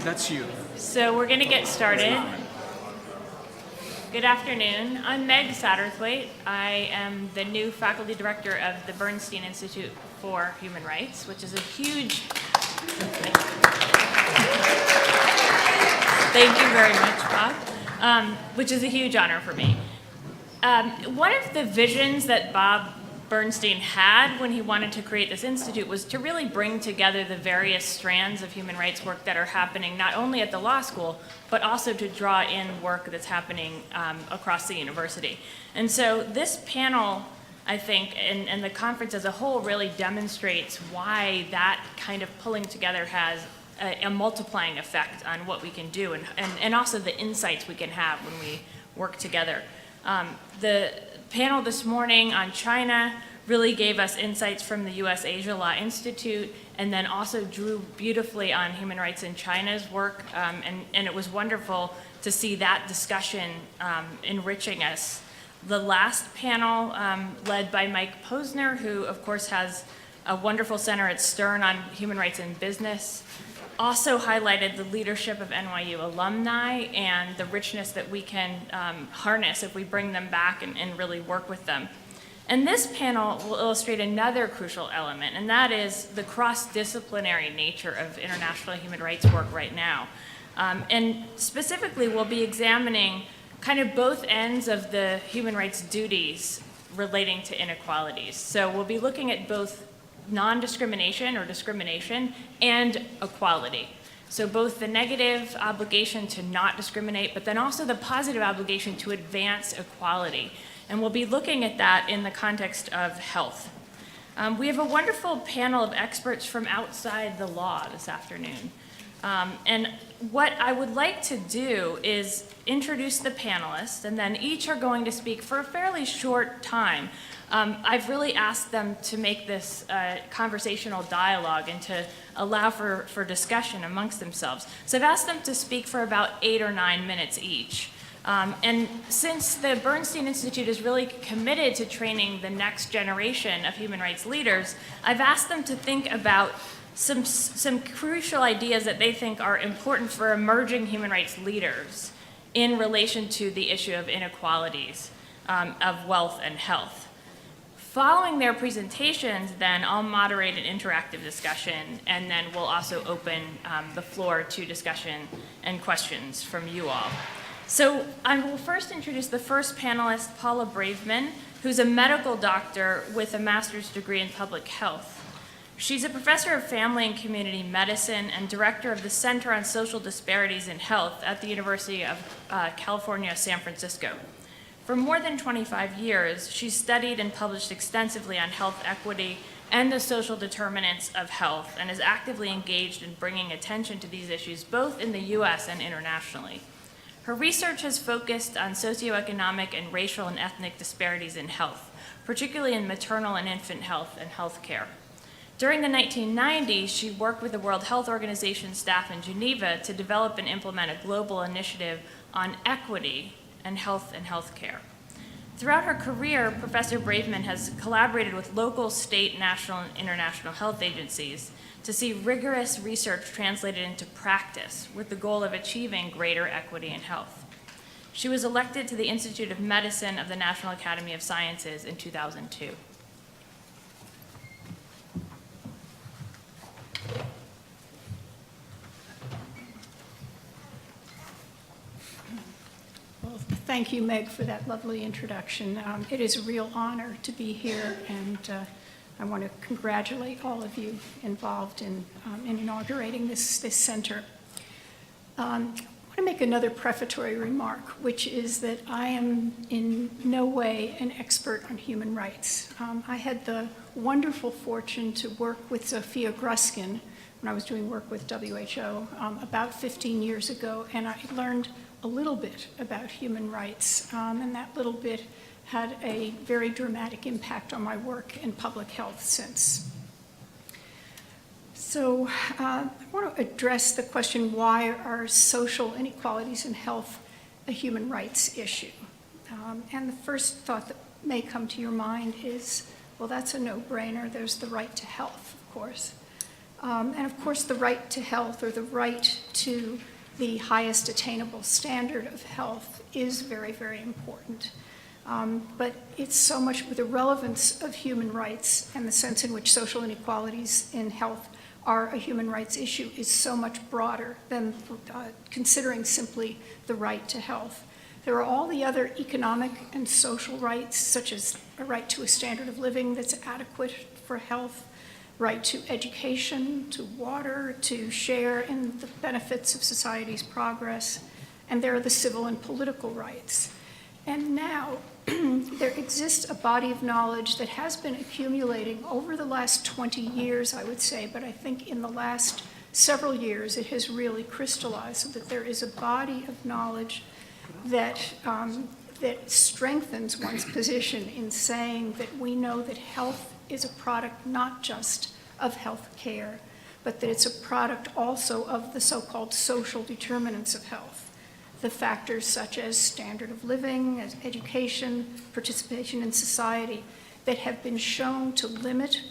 that's you. So we're going to get started. Good afternoon. I'm Meg Satterthwaite. I am the new faculty director of the Bernstein Institute for Human Rights, which is a huge... Thank you very much, Bob. Which is a huge honor for me. One of the visions that Bob Bernstein had when he wanted to create this institute was to really bring together the various strands of human rights work that are happening not only at the law school, but also to draw in work that's happening across the university. And so this panel, I think, and the conference as a whole really demonstrates why that kind of pulling together has a multiplying effect on what we can do and also the insights we can have when we work together. The panel this morning on China really gave us insights from the U.S. Asia Law Institute and then also drew beautifully on human rights in China's work. And it was wonderful to see that discussion enriching us. The last panel, led by Mike Posner, who of course has a wonderful center at Stern on human rights in business, also highlighted the leadership of NYU alumni and the richness that we can harness if we bring them back and really work with them. And this panel will illustrate another crucial element, and that is the cross-disciplinary nature of international human rights work right now. And specifically, we'll be examining kind of both ends of the human rights duties relating to inequalities. So we'll be looking at both non-discrimination or discrimination and equality. So both the negative obligation to not discriminate, but then also the positive obligation to advance equality. And we'll be looking at that in the context of health. We have a wonderful panel of experts from outside the law this afternoon. And what I would like to do is introduce the panelists, and then each are going to speak for a fairly short time. I've really asked them to make this conversational dialogue and to allow for discussion amongst themselves. So I've asked them to speak for about 8 or 9 minutes each. And since the Bernstein Institute is really committed to training the next generation of human rights leaders, I've asked them to think about some crucial ideas that they think are important for emerging human rights leaders in relation to the issue of inequalities of wealth and health. Following their presentations, then I'll moderate an interactive discussion, and then we'll also open the floor to discussion and questions from you all. So I will first introduce the first panelist, Paula Braverman, who's a medical doctor with a master's degree in public health. She's a professor of family and community medicine and director of the Center on Social Disparities in Health at the University of California, San Francisco. For more than 25 years, she's studied and published extensively on health equity and the social determinants of health, and is actively engaged in bringing attention to these issues both in the US and internationally. Her research has focused on socioeconomic and racial and ethnic disparities in health, particularly in maternal and infant health and health care. During the 1990s, she worked with the World Health Organization staff in Geneva to develop and implement a global initiative on equity and health care. Throughout her career, Professor Braverman has collaborated with local, state, national, and international health agencies to see rigorous research translated into practice with the goal of achieving greater equity in health. She was elected to the Institute of Medicine of the National Academy of Sciences in 2002. Thank you, Meg, for that lovely introduction. It is a real honor to be here, and I want to congratulate all of you involved in inaugurating this center. I want to make another prefatory remark, which is that I am in no way an expert on human rights. I had the wonderful fortune to work with Zofia Gruskin when I was doing work with WHO about 15 years ago, and I learned a little bit about human rights, and that little bit had a very dramatic impact on my work in public health since. So I want to address the question, why are social inequalities in health a human rights issue? And the first thought that may come to your mind is, well, that's a no-brainer. There's the right to health, of course. And of course, the right to health, or the right to the highest attainable standard of health, is very, very important. But it's so much, the relevance of human rights and the sense in which social inequalities in health are a human rights issue is so much broader than considering simply the right to health. There are all the other economic and social rights, such as a right to a standard of living that's adequate for health, right to education, to water, to share in the benefits of society's progress, and there are the civil and political rights. And now, there exists a body of knowledge that has been accumulating over the last 20 years, I would say, but I think in the last several years it has really crystallized, so that there is a body of knowledge that strengthens one's position in saying that we know that health is a product not just of health care, but that it's a product also of the so-called social determinants of health. The factors such as standard of living, as education, participation in society, that have been shown to limit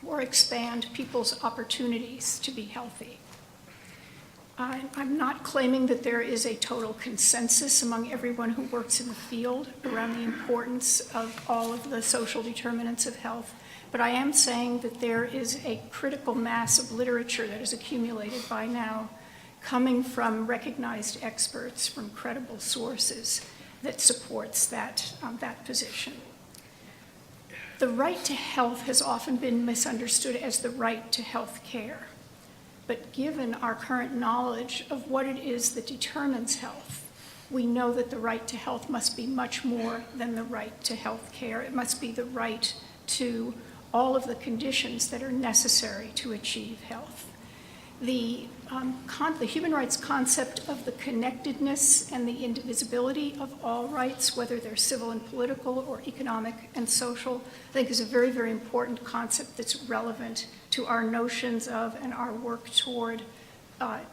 or expand people's opportunities to be healthy. I'm not claiming that there is a total consensus among everyone who works in the field around the importance of all of the social determinants of health, but I am saying that there is a critical mass of literature that is accumulated by now, coming from recognized experts, from credible sources, that supports that position. The right to health has often been misunderstood as the right to health care. But given our current knowledge of what it is that determines health, we know that the right to health must be much more than the right to health care. It must be the right to all of the conditions that are necessary to achieve health. The human rights concept of the connectedness and the indivisibility of all rights, whether they're civil and political or economic and social, I think is a very, very important concept that's relevant to our notions of and our work toward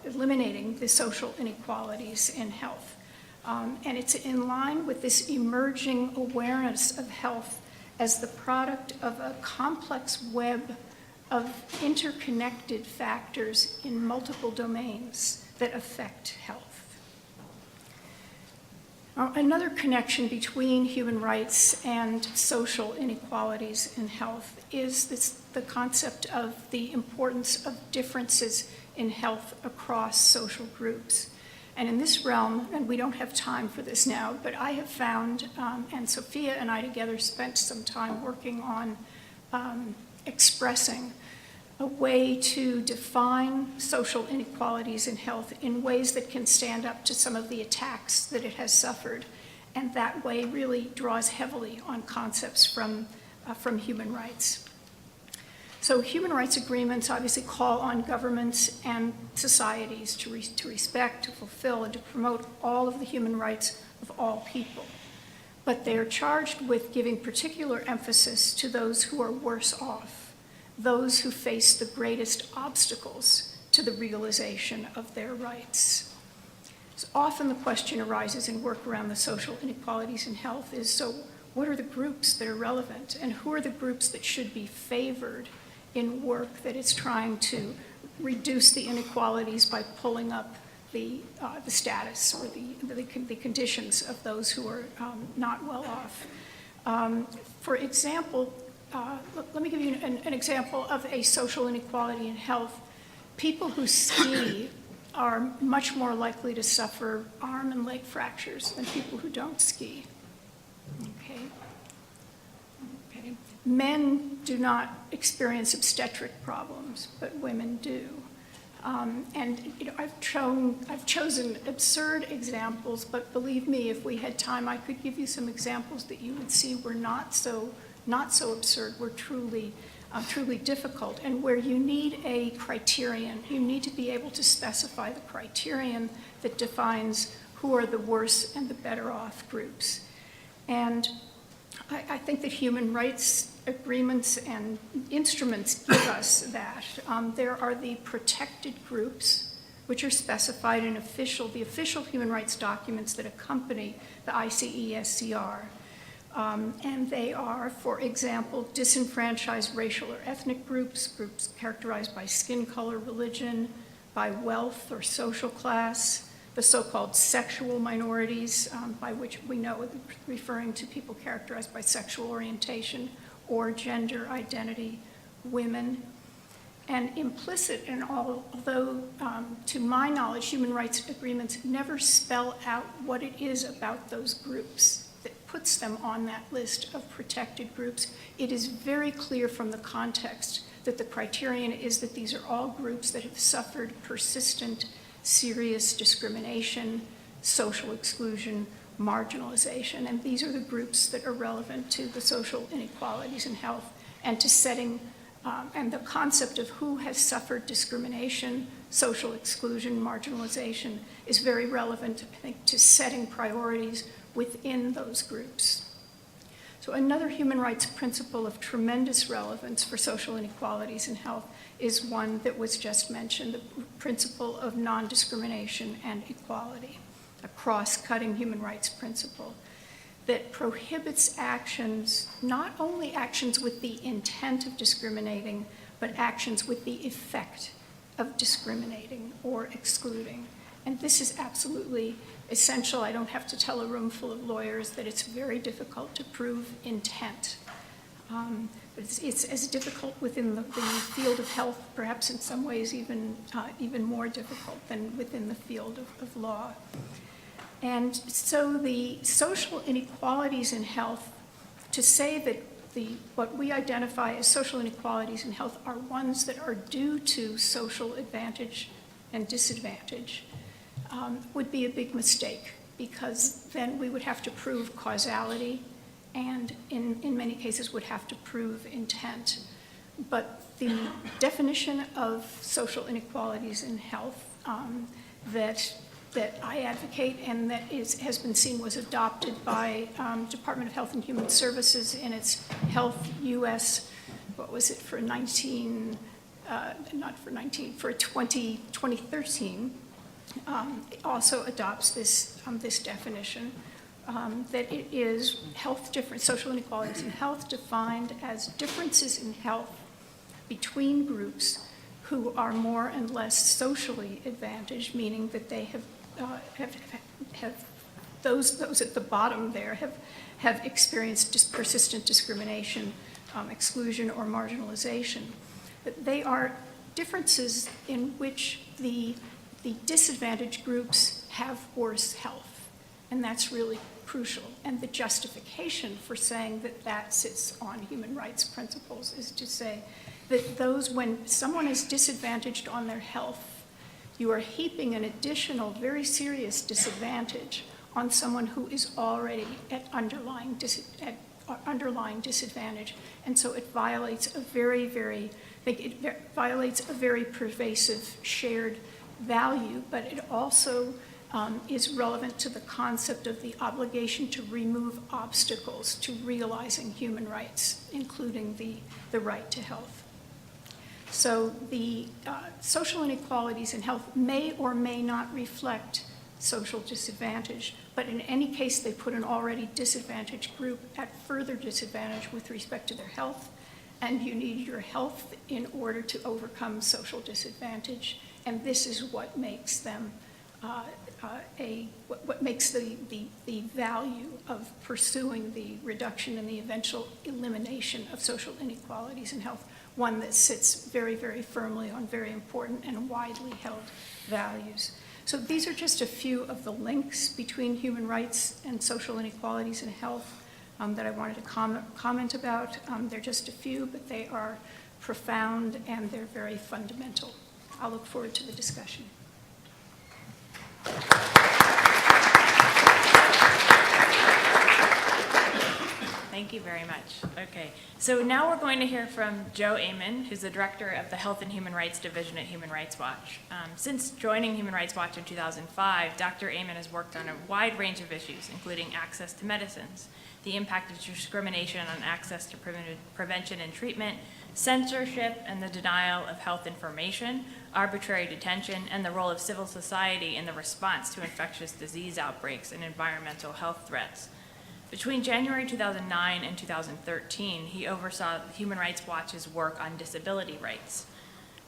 eliminating the social inequalities in health. And it's in line with this emerging awareness of health as the product of a complex web of interconnected factors in multiple domains that affect health. Another connection between human rights and social inequalities in health is the concept of the importance of differences in health across social groups. And in this realm, and we don't have time for this now, but I have found, and Sophia and I together spent some time working on expressing a way to define social inequalities in health in ways that can stand up to some of the attacks that it has suffered, and that way really draws heavily on concepts from human rights. So human rights agreements obviously call on governments and societies to respect, to fulfill, and to promote all of the human rights of all people. But they are charged with giving particular emphasis to those who are worse off, those who face the greatest obstacles to the realization of their rights. So often the question arises in work around the social inequalities in health is, so what are the groups that are relevant, and who are the groups that should be favored in work that is trying to reduce the inequalities by pulling up the status or the conditions of those who are not well off. For example, let me give you an example of a social inequality in health. People who ski are much more likely to suffer arm and leg fractures than people who don't ski. Okay. Men do not experience obstetric problems, but women do. And I've chosen absurd examples, but believe me, if we had time, I could give you some examples that you would see were not so absurd, were truly difficult, and where you need a criterion. You need to be able to specify the criterion that defines who are the worse and the better off groups. And I think that human rights agreements and instruments give us that. There are the protected groups, which are specified in the official human rights documents that accompany the ICESCR. And they are, for example, disenfranchised racial or ethnic groups, groups characterized by skin color, religion, by wealth or social class, the so-called sexual minorities, by which we know referring to people characterized by sexual orientation or gender identity, women. And implicit in all, although to my knowledge, human rights agreements never spell out what it is about those groups that puts them on that list of protected groups, it is very clear from the context that the criterion is that these are all groups that have suffered persistent, serious discrimination, social exclusion, marginalization, and these are the groups that are relevant to the social inequalities in health and to setting, and the concept of who has suffered discrimination, social exclusion, marginalization is very relevant, I think, to setting priorities within those groups. So another human rights principle of tremendous relevance for social inequalities in health is one that was just mentioned, the principle of non-discrimination and equality, a cross-cutting human rights principle that prohibits actions, not only actions with the intent of discriminating, but actions with the effect of discriminating or excluding. And this is absolutely essential. I don't have to tell a room full of lawyers that it's very difficult to prove intent. But it's as difficult within the field of health, perhaps in some ways even more difficult than within the field of law. And so the social inequalities in health, to say that what we identify as social inequalities in health are ones that are due to social advantage and disadvantage, would be a big mistake, because then we would have to prove causality and in many cases would have to prove intent. But the definition of social inequalities in health that I advocate and that has been seen was adopted by Department of Health and Human Services in its Health US, what was it, for 2013, also adopts this definition, that it is social inequalities in health defined as differences in health between groups who are more and less socially advantaged, meaning that they have those at the bottom there have experienced persistent discrimination, exclusion, or marginalization. But they are differences in which the disadvantaged groups have worse health, and that's really crucial. And the justification for saying that sits on human rights principles is to say that when someone is disadvantaged on their health, you are heaping an additional very serious disadvantage on someone who is already at underlying disadvantage. And so it violates a very pervasive shared value, but it also is relevant to the concept of the obligation to remove obstacles to realizing human rights, including the right to health. So the social inequalities in health may or may not reflect social disadvantage, but in any case, they put an already disadvantaged group at further disadvantage with respect to their health, and you need your health in order to overcome social disadvantage, and this is what makes them what makes the value of pursuing the reduction and the eventual elimination of social inequalities in health, one that sits very, very firmly on very important and widely held values. So these are just a few of the links between human rights and social inequalities in health that I wanted to comment about. They're just a few, but they are profound and they're very fundamental. I'll look forward to the discussion. Thank you very much. Okay, so now we're going to hear from Joe Amen, who's the director of the Health and Human Rights Division at Human Rights Watch. Since joining Human Rights Watch in 2005, Dr. Amen has worked on a wide range of issues, including access to medicines, the impact of discrimination on access to prevention and treatment, censorship and the denial of health information, arbitrary detention, and the role of civil society in the response to infectious disease outbreaks and environmental health threats. Between January 2009 and 2013, he oversaw Human Rights Watch's work on disability rights.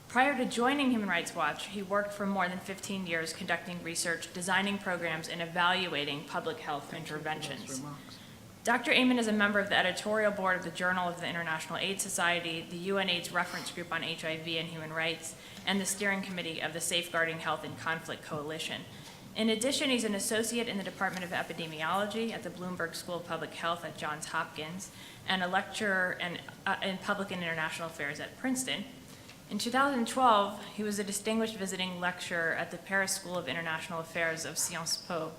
Prior to joining Human Rights Watch, he worked for more than 15 years conducting research, designing programs, and evaluating public health interventions. Dr. Amen is a member of the editorial board of the Journal of the International AIDS Society, the UN AIDS Reference Group on HIV and Human Rights, and the steering committee of the Safeguarding Health in Conflict Coalition. In addition, he's an associate in the Department of Epidemiology at the Bloomberg School of Public Health at Johns Hopkins, and a lecturer in Public and International Affairs at Princeton. In 2012, he was a distinguished visiting lecturer at the Paris School of International Affairs of Sciences Po.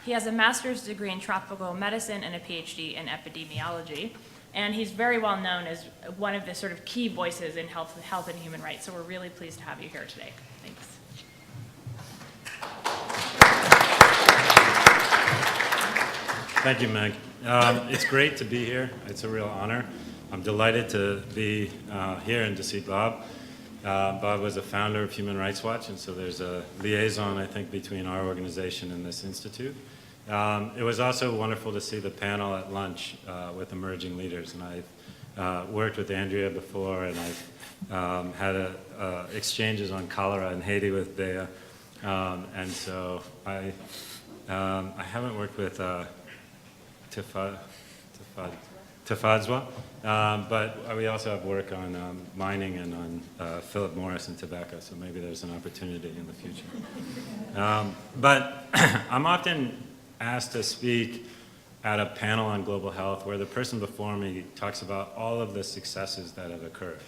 He has a master's degree in tropical medicine and a PhD in epidemiology, and he's very well known as one of the sort of key voices in health and human rights, so we're really pleased to have you here today. Thanks. Thank you, Meg. It's great to be here. It's a real honor. I'm delighted to be here and to see Bob. Bob was a founder of Human Rights Watch, and so there's a liaison, I think, between our organization and this institute. It was also wonderful to see the panel at lunch with emerging leaders, and I've worked with Andrea before, and I've had exchanges on cholera in Haiti with Bea, and so I haven't worked with Tafadzwa, but we also have work on mining and on Philip Morris and tobacco, so maybe there's an opportunity in the future. But I'm often asked to speak at a panel on global health where the person before me talks about all of the successes that have occurred.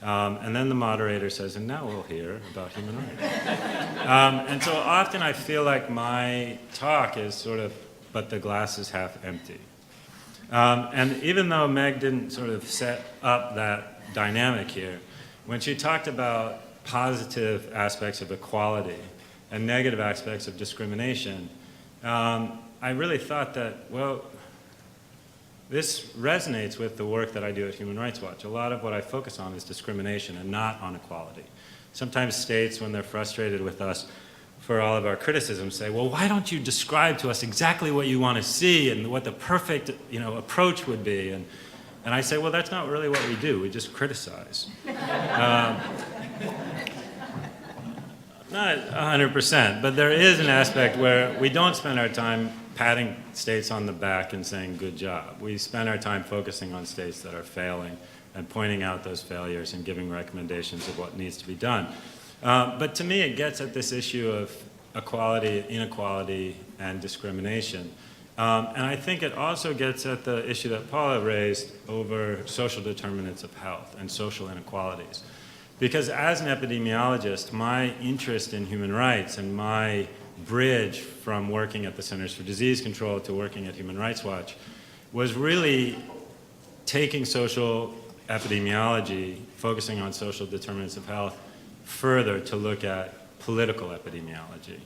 And then the moderator says, and now we'll hear about human rights. And so often I feel like my talk is sort of, but the glass is half empty. And even though Meg didn't sort of set up that dynamic here, when she talked about positive aspects of equality and negative aspects of discrimination, I really thought that, well, this resonates with the work that I do at Human Rights Watch. A lot of what I focus on is discrimination and not on equality. Sometimes states, when they're frustrated with us for all of our criticism, say, well, why don't you describe to us exactly what you want to see and what the perfect approach would be? And I say, well, that's not really what we do. We just criticize. Not 100%, but there is an aspect where we don't spend our time patting states on the back and saying, good job. We spend our time focusing on states that are failing and pointing out those failures and giving recommendations of what needs to be done. But to me, it gets at this issue of equality, inequality, and discrimination. And I think it also gets at the issue that Paula raised over social determinants of health and social inequalities. Because as an epidemiologist, my interest in human rights and my bridge from working at the Centers for Disease Control to working at Human Rights Watch was really taking social epidemiology, focusing on social determinants of health, further to look at political epidemiology.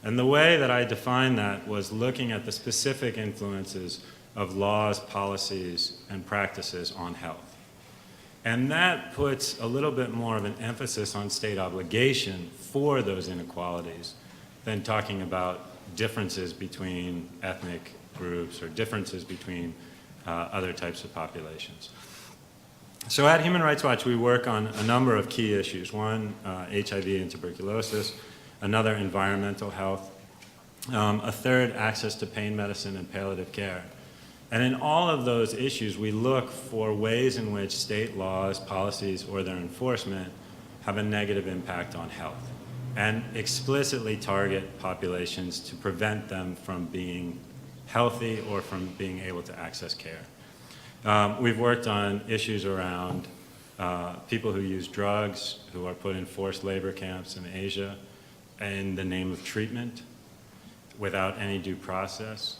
And the way that I defined that was looking at the specific influences of laws, policies, and practices on health. And that puts a little bit more of an emphasis on state obligation for those inequalities than talking about differences between ethnic groups or differences between other types of populations. So at Human Rights Watch, we work on a number of key issues. One, HIV and tuberculosis. Another, environmental health. A third, access to pain medicine and palliative care. And in all of those issues, we look for ways in which state laws, policies, or their enforcement have a negative impact on health, and explicitly target populations to prevent them from being healthy or from being able to access care. We've worked on issues around people who use drugs, who are put in forced labor camps in Asia in the name of treatment without any due process.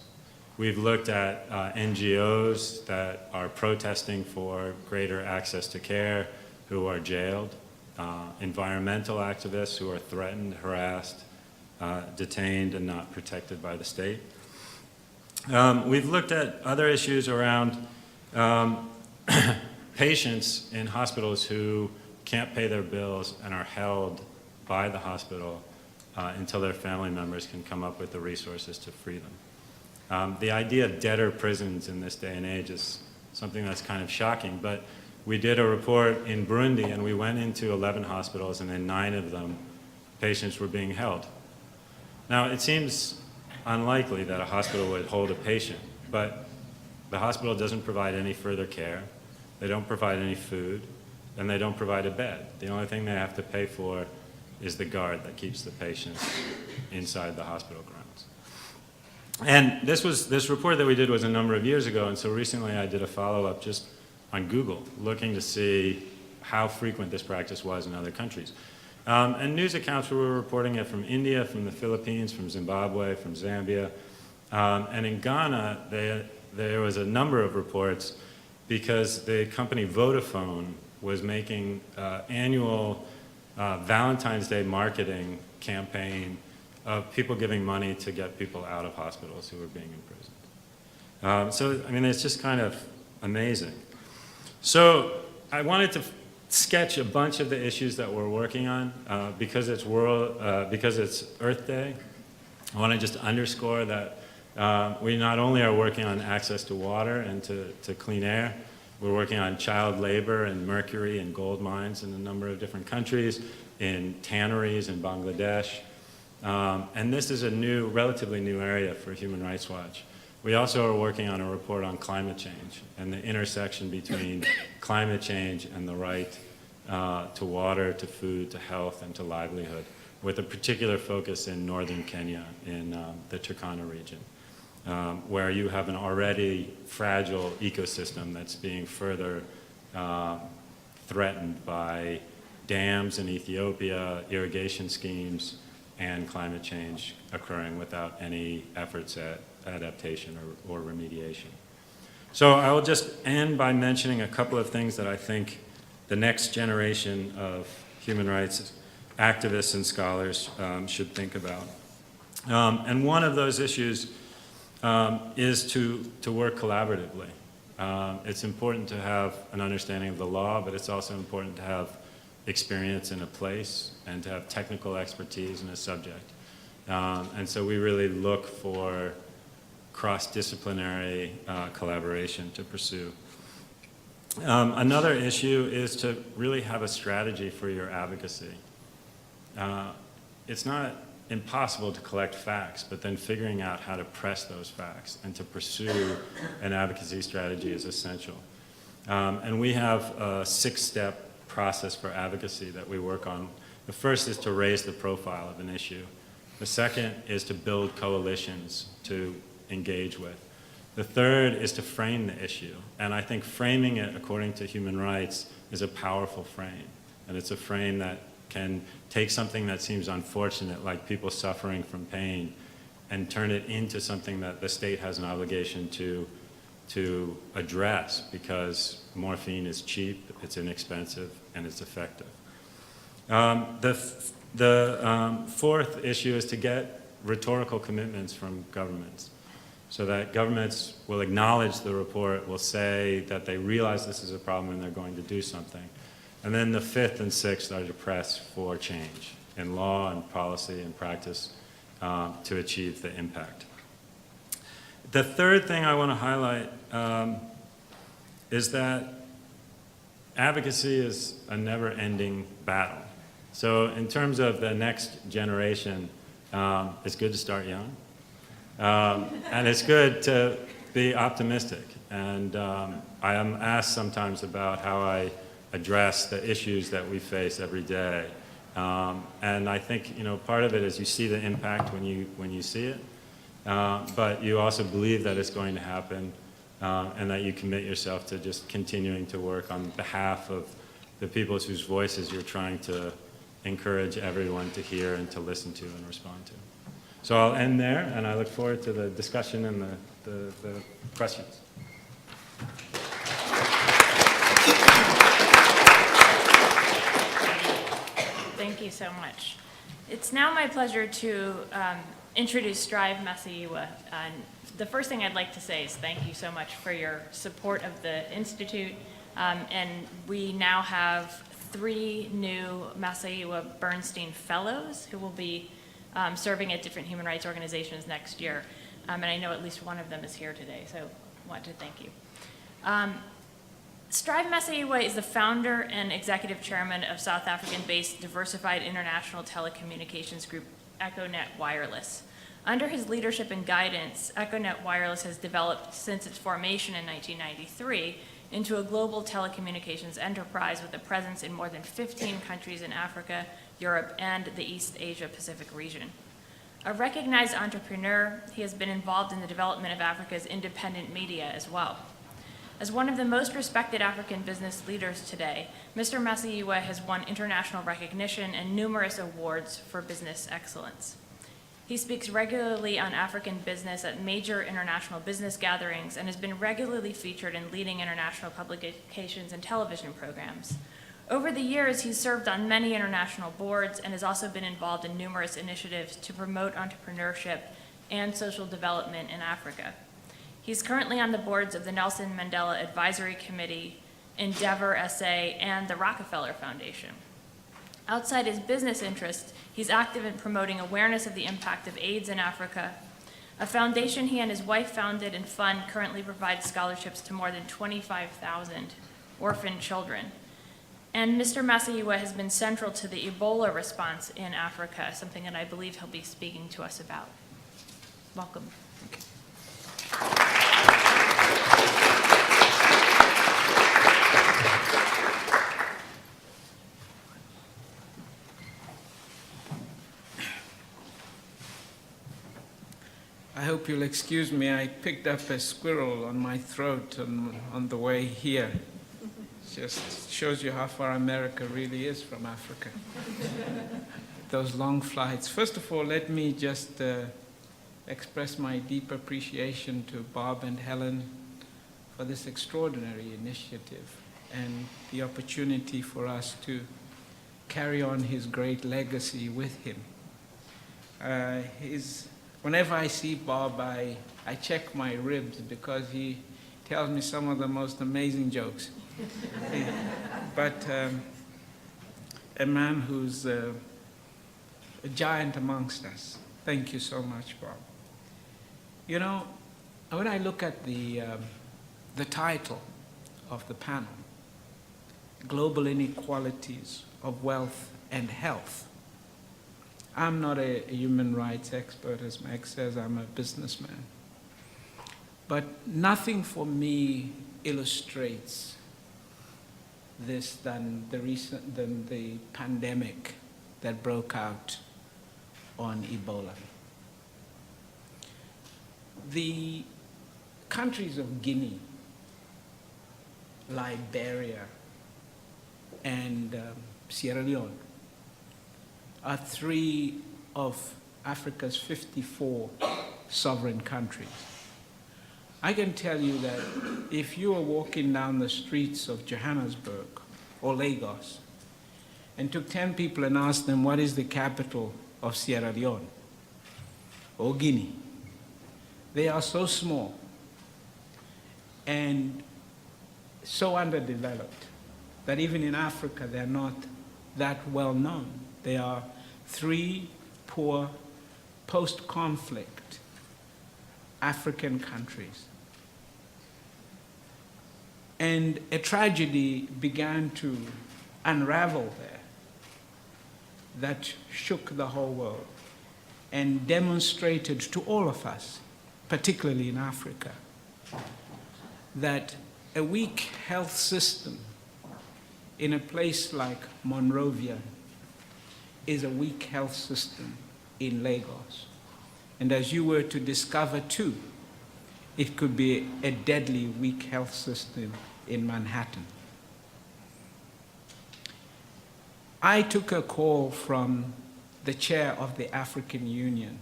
We've looked at NGOs that are protesting for greater access to care who are jailed, environmental activists who are threatened, harassed, detained, and not protected by the state. We've looked at other issues around patients in hospitals who can't pay their bills and are held by the hospital until their family members can come up with the resources to free them. The idea of debtor prisons in this day and age is something that's kind of shocking, but we did a report in Burundi, and we went into 11 hospitals, and in 9 of them, patients were being held. Now, it seems unlikely that a hospital would hold a patient, but the hospital doesn't provide any further care, they don't provide any food, and they don't provide a bed. The only thing they have to pay for is the guard that keeps the patients inside the hospital grounds. And this report that we did was a number of years ago, and so recently I did a follow-up just on Google, looking to see how frequent this practice was in other countries. And news accounts were reporting it from India, from the Philippines, from Zimbabwe, from Zambia. And in Ghana, there was a number of reports because the company Vodafone was making annual Valentine's Day marketing campaign of people giving money to get people out of hospitals who were being imprisoned. So, I mean, it's just kind of amazing. So I wanted to sketch a bunch of the issues that we're working on because it's Earth Day. I want to just underscore that we not only are working on access to water and to clean air, we're working on child labor and mercury and gold mines in a number of different countries, in tanneries in Bangladesh. And this is a relatively new area for Human Rights Watch. We also are working on a report on climate change and the intersection between climate change and the right to water, to food, to health, and to livelihood, with a particular focus in northern Kenya, in the Turkana region, where you have an already fragile ecosystem that's being further threatened by dams in Ethiopia, irrigation schemes, and climate change occurring without any efforts at adaptation or remediation. So I will just end by mentioning a couple of things that I think the next generation of human rights activists and scholars should think about. And one of those issues is to work collaboratively. It's important to have an understanding of the law, but it's also important to have experience in a place and to have technical expertise in a subject. And so we really look for cross-disciplinary collaboration to pursue. Another issue is to really have a strategy for your advocacy. It's not impossible to collect facts, but then figuring out how to press those facts and to pursue an advocacy strategy is essential. And we have a 6-step process for advocacy that we work on. The first is to raise the profile of an issue. The second is to build coalitions to engage with. The third is to frame the issue. And I think framing it according to human rights is a powerful frame. And it's a frame that can take something that seems unfortunate, like people suffering from pain, and turn it into something that the state has an obligation to address, because morphine is cheap, it's inexpensive, and it's effective. The fourth issue is to get rhetorical commitments from governments, so that governments will acknowledge the report, will say that they realize this is a problem and they're going to do something. And then the fifth and sixth are to press for change in law and policy and practice to achieve the impact. The third thing I want to highlight is that advocacy is a never-ending battle. So in terms of the next generation, it's good to start young. And it's good to be optimistic. And I am asked sometimes about how I address the issues that we face every day. And I think, part of it is you see the impact when you see it, but you also believe that it's going to happen, and that you commit yourself to just continuing to work on behalf of the people whose voices you're trying to encourage everyone to hear and to listen to and respond to. So I'll end there, and I look forward to the discussion and the questions. Thank you so much. It's now my pleasure to introduce Strive Masiyiwa. And the first thing I'd like to say is thank you so much for your support of the Institute. And we now have 3 new Masiyiwa Bernstein Fellows who will be serving at different human rights organizations next year. And I know at least one of them is here today, so I want to thank you. Strive Masiyiwa is the founder and executive chairman of South African-based diversified international telecommunications group EchoNet Wireless. Under his leadership and guidance, EchoNet Wireless has developed since its formation in 1993 into a global telecommunications enterprise with a presence in more than 15 countries in Africa, Europe, and the East Asia Pacific region. A recognized entrepreneur, he has been involved in the development of Africa's independent media as well. As one of the most respected African business leaders today, Mr. Masiyiwa has won international recognition and numerous awards for business excellence. He speaks regularly on African business at major international business gatherings and has been regularly featured in leading international publications and television programs. Over the years, he's served on many international boards and has also been involved in numerous initiatives to promote entrepreneurship and social development in Africa. He's currently on the boards of the Nelson Mandela Advisory Committee, Endeavor SA, and the Rockefeller Foundation. Outside his business interests, he's active in promoting awareness of the impact of AIDS in Africa. A foundation he and his wife founded and fund currently provides scholarships to more than 25,000 orphan children. And Mr. Masiyiwa has been central to the Ebola response in Africa, something that I believe he'll be speaking to us about. Welcome. I hope you'll excuse me. I picked up a squirrel on my throat on the way here. Just shows you how far America really is from Africa. Those long flights. First of all, let me just express my deep appreciation to Bob and Helen for this extraordinary initiative and the opportunity for us to carry on his great legacy with him. Whenever I see Bob, I check my ribs because he tells me some of the most amazing jokes. But a man who's a giant amongst us. Thank you so much, Bob. You know, when I look at the title of the panel, Global Inequalities of Wealth and Health, I'm not a human rights expert, as Meg says, I'm a businessman. But nothing for me illustrates this than the pandemic that broke out on Ebola. The countries of Guinea, Liberia, and Sierra Leone are three of Africa's 54 sovereign countries. I can tell you that if you are walking down the streets of Johannesburg or Lagos and took 10 people and asked them what is the capital of Sierra Leone or Guinea, they are so small and so underdeveloped that even in Africa they're not that well known. They are three poor, post-conflict African countries. And a tragedy began to unravel there that shook the whole world and demonstrated to all of us, particularly in Africa, that a weak health system in a place like Monrovia is a weak health system in Lagos. And as you were to discover too, it could be a deadly weak health system in Manhattan. I took a call from the chair of the African Union,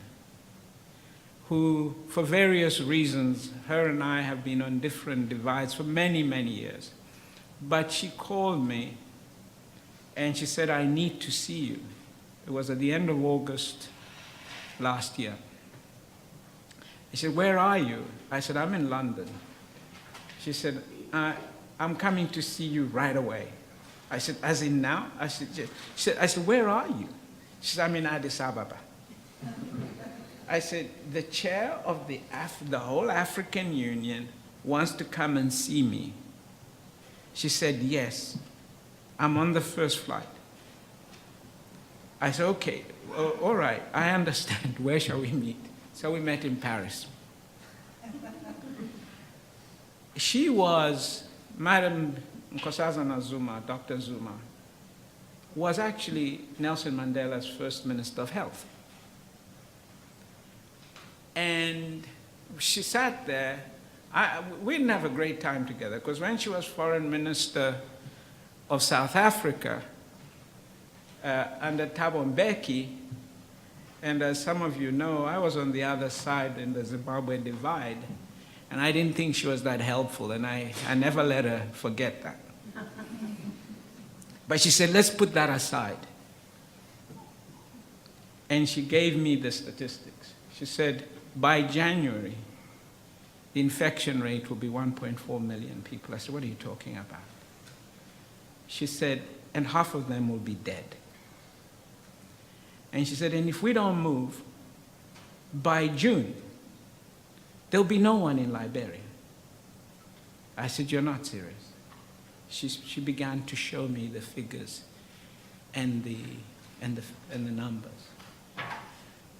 who, for various reasons, her and I have been on different divides for many, many years. But she called me and she said, I need to see you. It was at the end of August last year. She said, where are you? I said, I'm in London. She said, I'm coming to see you right away. I said, as in now? I said, where are you? She said, I'm in Addis Ababa. I said, the chair of the whole African Union wants to come and see me. She said, yes, I'm on the first flight. I said, okay, all right, I understand. Where shall we meet? So we met in Paris. She was, Madam Nkosazana Zuma, Dr. Zuma, was actually Nelson Mandela's first Minister of Health. And she sat there. We didn't have a great time together, because when she was Foreign Minister of South Africa under Thabo Mbeki, and as some of you know, I was on the other side in the Zimbabwe divide, and I didn't think she was that helpful, and I never let her forget that. But she said, let's put that aside. And she gave me the statistics. She said, by January, the infection rate will be 1.4 million people. I said, what are you talking about? She said, and half of them will be dead. And she said, and if we don't move, by June, there'll be no one in Liberia. I said, you're not serious. She began to show me the figures and the numbers.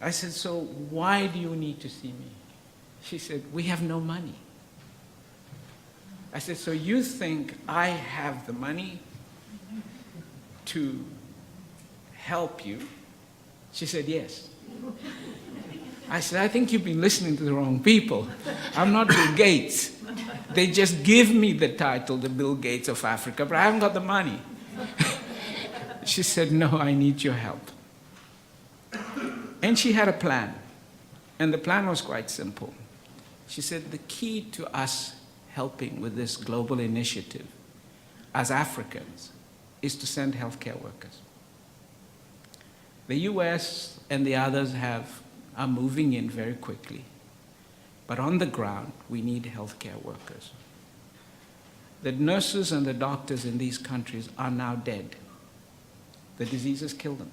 I said, so why do you need to see me? She said, we have no money. I said, so you think I have the money to help you? She said, yes. I said, I think you've been listening to the wrong people. I'm not Bill Gates. They just give me the title, the Bill Gates of Africa, but I haven't got the money. She said, no, I need your help. And she had a plan. And the plan was quite simple. She said, the key to us helping with this global initiative as Africans is to send healthcare workers. The US and the others are moving in very quickly. But on the ground, we need healthcare workers. The nurses and the doctors in these countries are now dead. The diseases kill them.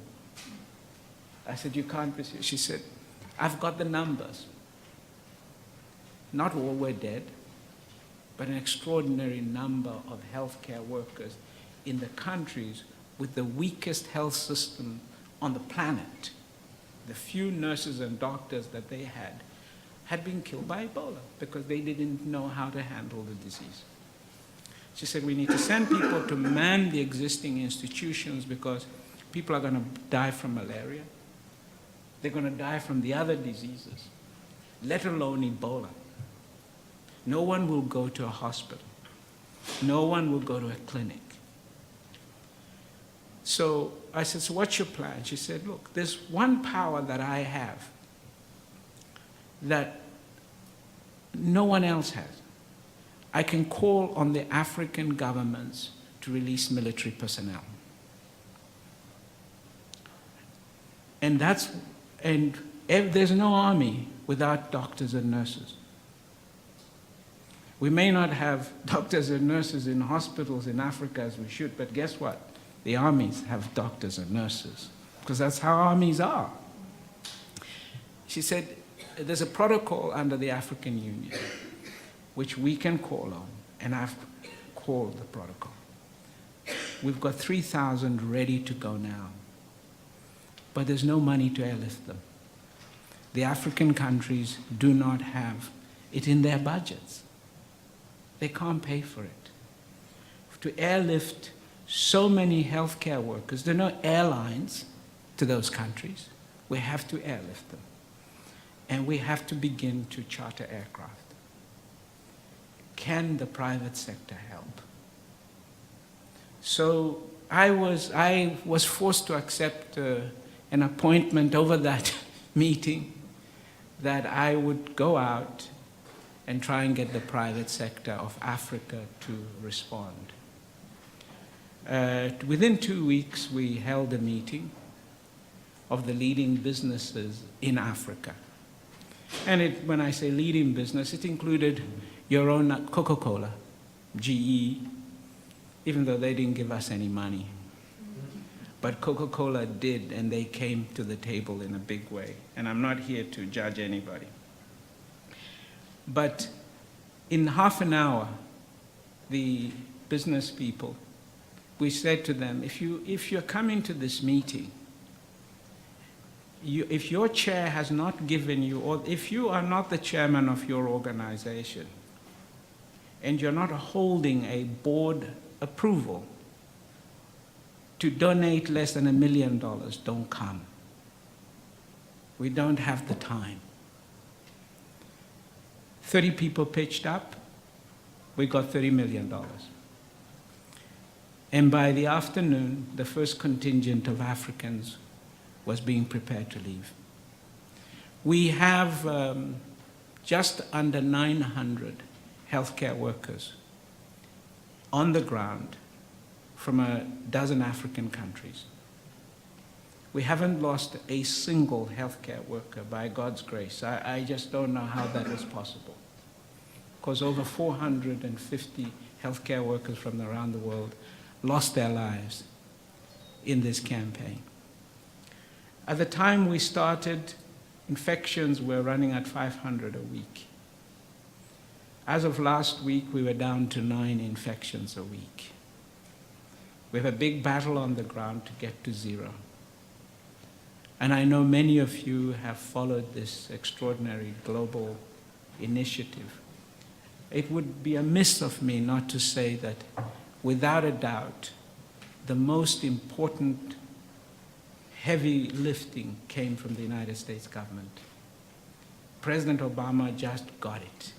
I said, you can't be serious. She said, I've got the numbers. Not all were dead, but an extraordinary number of healthcare workers in the countries with the weakest health system on the planet. The few nurses and doctors that they had been killed by Ebola because they didn't know how to handle the disease. She said, we need to send people to man the existing institutions because people are going to die from malaria. They're going to die from the other diseases, let alone Ebola. No one will go to a hospital. No one will go to a clinic. So I said, so what's your plan? She said, look, there's one power that I have that no one else has. I can call on the African governments to release military personnel. And there's no army without doctors and nurses. We may not have doctors and nurses in hospitals in Africa as we should, but guess what? The armies have doctors and nurses, because that's how armies are. She said, there's a protocol under the African Union which we can call on, and I've called the protocol. We've got 3,000 ready to go now, but there's no money to airlift them. The African countries do not have it in their budgets. They can't pay for it. To airlift so many healthcare workers, there are no airlines to those countries. We have to airlift them. And we have to begin to charter aircraft. Can the private sector help? So I was forced to accept an appointment over that meeting that I would go out and try and get the private sector of Africa to respond. Within 2 weeks, we held a meeting of the leading businesses in Africa. And when I say leading business, it included your own Coca-Cola, GE, even though they didn't give us any money. but Coca-Cola did, and they came to the table in a big way. And I'm not here to judge anybody. But in half an hour, the business people, we said to them, if you're coming to this meeting, if your chair has not given you, or if you are not the chairman of your organization, and you're not holding a board approval to donate less than $1 million, don't come. We don't have the time. 30 people pitched up, we got $30 million. And by the afternoon, the first contingent of Africans was being prepared to leave. We have just under 900 healthcare workers on the ground from a dozen African countries. We haven't lost a single healthcare worker by God's grace. I just don't know how that is possible. Because over 450 healthcare workers from around the world lost their lives in this campaign. At the time we started, infections were running at 500 a week. As of last week, we were down to 9 infections a week. We have a big battle on the ground to get to 0. And I know many of you have followed this extraordinary global initiative. It would be amiss of me not to say that, without a doubt, the most important heavy lifting came from the United States government. President Obama just got it.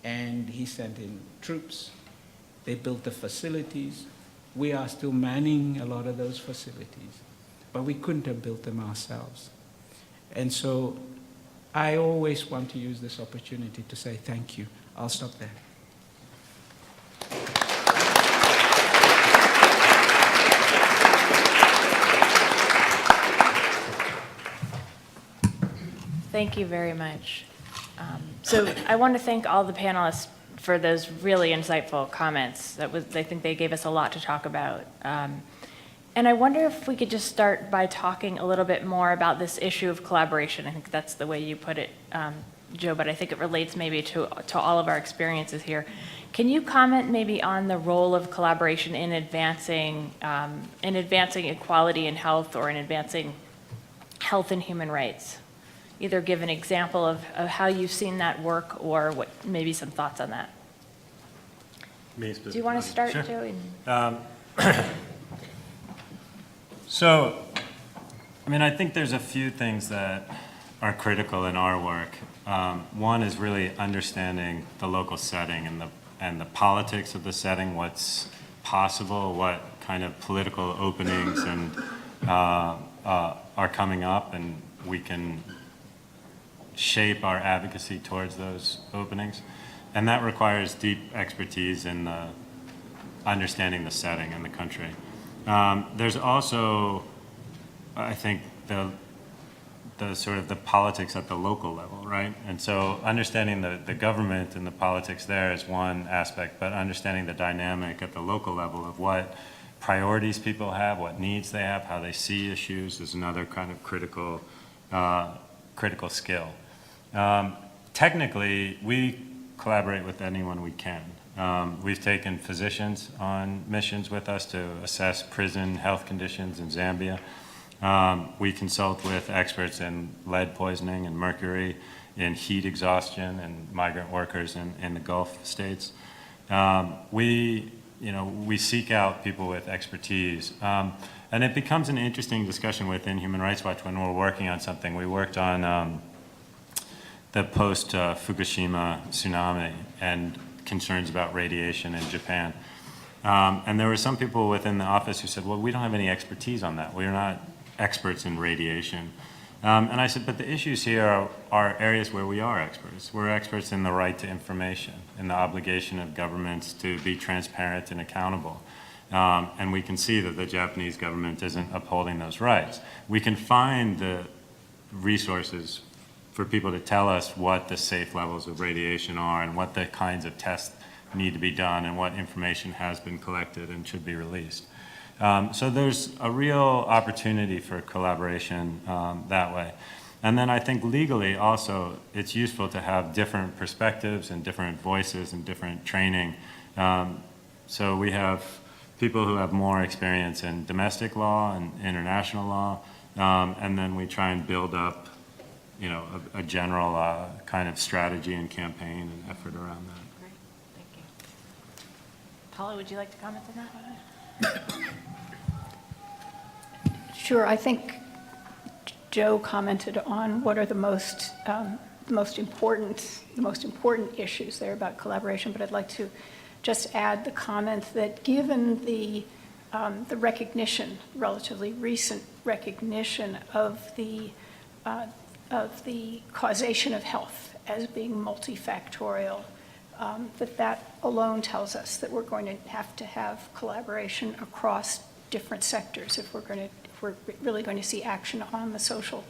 And he sent in troops. They built the facilities. We are still manning a lot of those facilities, but we couldn't have built them ourselves. And so I always want to use this opportunity to say thank you. I'll stop there. Thank you very much. So I want to thank all the panelists for those really insightful comments. I think they gave us a lot to talk about. And I wonder if we could just start by talking a little bit more about this issue of collaboration. I think that's the way you put it, Joe, but I think it relates maybe to all of our experiences here. Can you comment maybe on the role of collaboration in advancing equality in health, or in advancing health and human rights? Either give an example of how you've seen that work, or what maybe some thoughts on that. Me Do you want to start, Sure. Joe? So, I mean, I think there's a few things that are critical in our work. One is really understanding the local setting and the politics of the setting, what's possible, what kind of political openings and are coming up, and we can shape our advocacy towards those openings. And that requires deep expertise in understanding the setting and the country. There's also, I think, the sort of the politics at the local level, right? And so understanding the government and the politics there is one aspect, but understanding the dynamic at the local level of what priorities people have, what needs they have, how they see issues is another kind of critical skill. Technically, we collaborate with anyone we can. We've taken physicians on missions with us to assess prison health conditions in Zambia. We consult with experts in lead poisoning and mercury, in heat exhaustion and migrant workers in the Gulf states. We seek out people with expertise. And it becomes an interesting discussion within Human Rights Watch when we're working on something. We worked on the post-Fukushima tsunami and concerns about radiation in Japan. And there were some people within the office who said, well, we don't have any expertise on that. We're not experts in radiation. And I said, but the issues here are areas where we are experts. We're experts in the right to information, in the obligation of governments to be transparent and accountable. And we can see that the Japanese government isn't upholding those rights. We can find the resources for people to tell us what the safe levels of radiation are and what the kinds of tests need to be done and what information has been collected and should be released. So there's a real opportunity for collaboration that way. And then I think legally also, it's useful to have different perspectives and different voices and different training. So we have people who have more experience in domestic law and international law, and then we try and build up, a general kind of strategy and campaign and effort around that. Great, thank you. Paula, would you like to comment on that? Sure, I think Joe commented on what are the most important issues there about collaboration, but I'd like to just add the comment that given the recognition, relatively recent recognition of the causation of health as being multifactorial, that alone tells us that we're going to have collaboration across different sectors if we're really going to see action on the social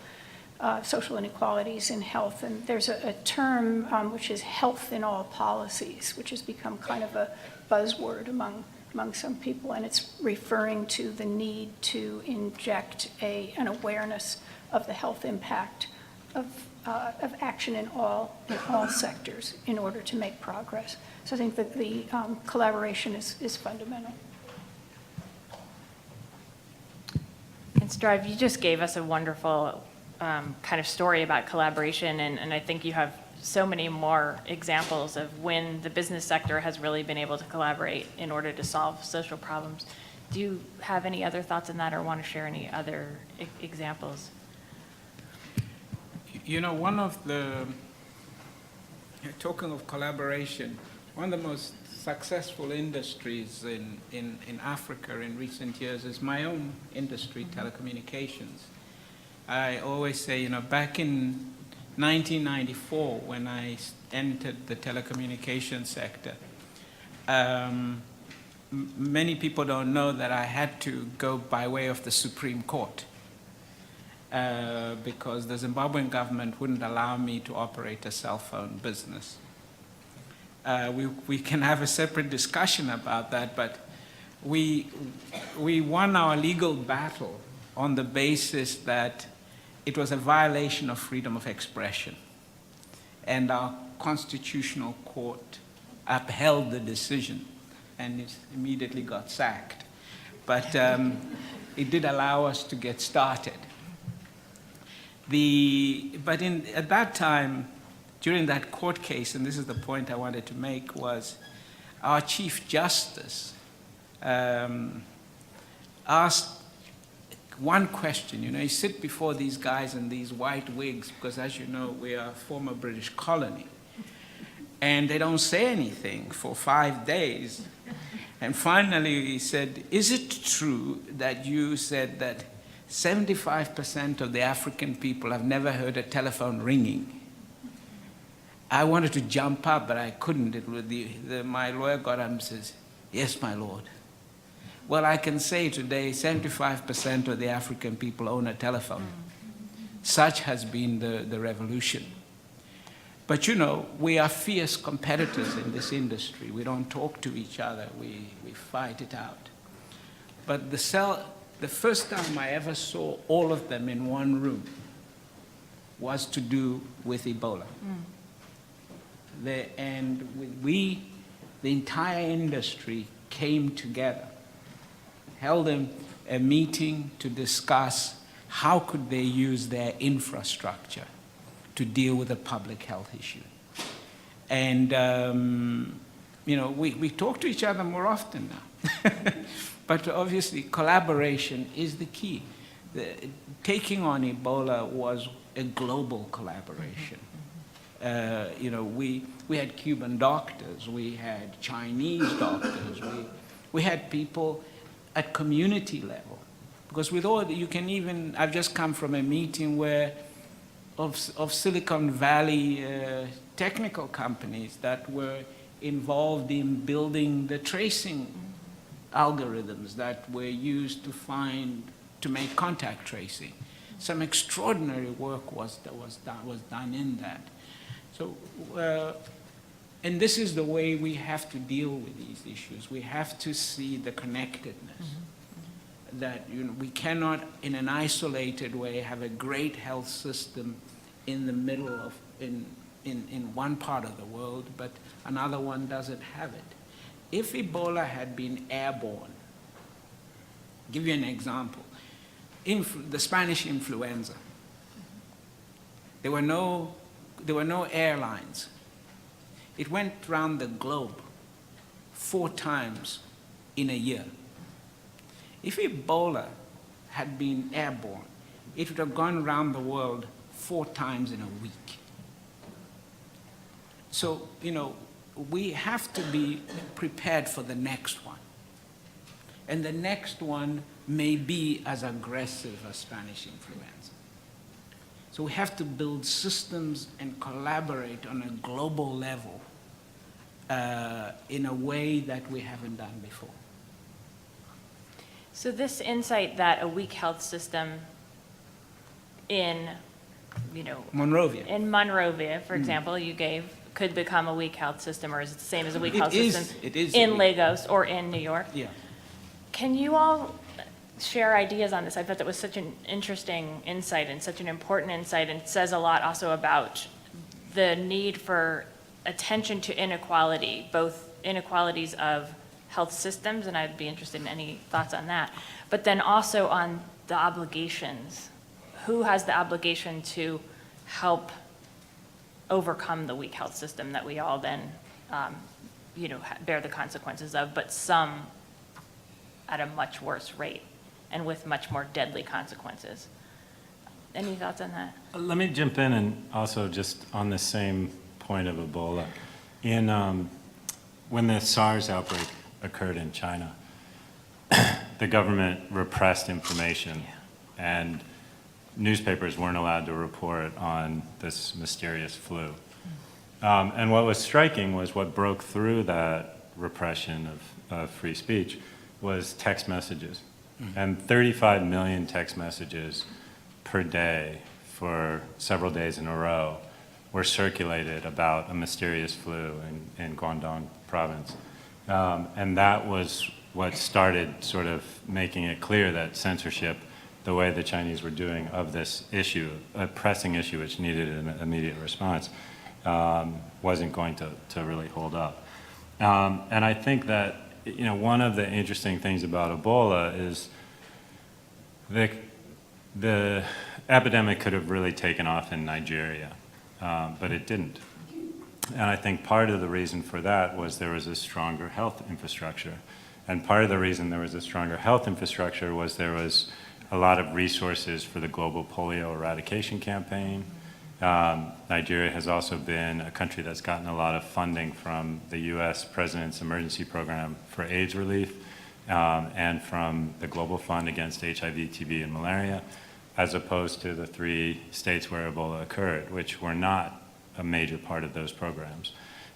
inequalities in health. And there's a term which is health in all policies, which has become kind of a buzzword among some people, and it's referring to the need to inject an awareness of the health impact of action in all sectors in order to make progress. So I think that the collaboration is fundamental. And Strive, you just gave us a wonderful kind of story about collaboration, and I think you have so many more examples of when the business sector has really been able to collaborate in order to solve social problems. Do you have any other thoughts on that or want to share any other examples? One of the, talking of collaboration, one of the most successful industries in Africa in recent years is my own industry, telecommunications. I always say, back in 1994, when I entered the telecommunications sector, many people don't know that I had to go by way of the Supreme Court because the Zimbabwean government wouldn't allow me to operate a cell phone business. We can have a separate discussion about that, but we won our legal battle on the basis that it was a violation of freedom of expression. And our constitutional court upheld the decision, and it immediately got sacked. But it did allow us to get started. At that time, during that court case, and this is the point I wanted to make, was our Chief Justice asked one question. You sit before these guys in these white wigs, because as you know, we are a former British colony. And they don't say anything for 5 days. And finally he said, is it true that you said that 75% of the African people have never heard a telephone ringing? I wanted to jump up, but I couldn't. My lawyer got up and says, yes, my lord. Well, I can say today 75% of the African people own a telephone. Such has been the revolution. But we are fierce competitors in this industry. We don't talk to each other. We fight it out. But the first time I ever saw all of them in one room was to do with Ebola. The entire industry came together, held a meeting to discuss how could they use their infrastructure to deal with a public health issue. And, we talk to each other more often now. But obviously, collaboration is the key. Taking on Ebola was a global collaboration. We had Cuban doctors, we had Chinese doctors, we had people at community level. Because with all, I've just come from a meeting of Silicon Valley technical companies that were involved in building the tracing algorithms that were used to make contact tracing. Some extraordinary work was done in that. So, and this is the way we have to deal with these issues. We have to see the connectedness. that we cannot, in an isolated way, have a great health system in the middle of, in one part of the world, but another one doesn't have it. If Ebola had been airborne, give you an example, the Spanish influenza, there were no airlines. It went around the globe 4 times in a year. If Ebola had been airborne, it would have gone around the world 4 times in a week. So, we have to be prepared for the next one. And the next one may be as aggressive as Spanish influenza. So we have to build systems and collaborate on a global level in a way that we haven't done before. So this insight that a weak health system in, Monrovia. in Monrovia, for example, you gave, could become a weak health system, or is it the same as a weak health system It is in weak. Lagos or in New York? Yeah. Can you all share ideas on this? I thought that was such an interesting insight and such an important insight, and it says a lot also about the need for attention to inequality, both inequalities of health systems, and I'd be interested in any thoughts on that, but then also on the obligations. Who has the obligation to help overcome the weak health system that we all then, bear the consequences of, but some at a much worse rate and with much more deadly consequences? Any thoughts on that? Let me jump in and also just on the same point of Ebola. When the SARS outbreak occurred in China, the government repressed information, and newspapers weren't allowed to report on this mysterious flu. And what was striking was what broke through that repression of free speech was text messages. And 35 million text messages per day for several days in a row were circulated about a mysterious flu in Guangdong province. And that was what started sort of making it clear that censorship, the way the Chinese were doing of this issue, a pressing issue which needed an immediate response, wasn't going to really hold up. And I think that, one of the interesting things about Ebola is the epidemic could have really taken off in Nigeria, but it didn't. And I think part of the reason for that was there was a stronger health infrastructure. And part of the reason there was a stronger health infrastructure was there was a lot of resources for the global polio eradication campaign. Nigeria has also been a country that's gotten a lot of funding from the US President's Emergency Program for AIDS relief, and from the Global Fund against HIV, TB, and malaria, as opposed to the 3 states where Ebola occurred, which were not a major part of those programs.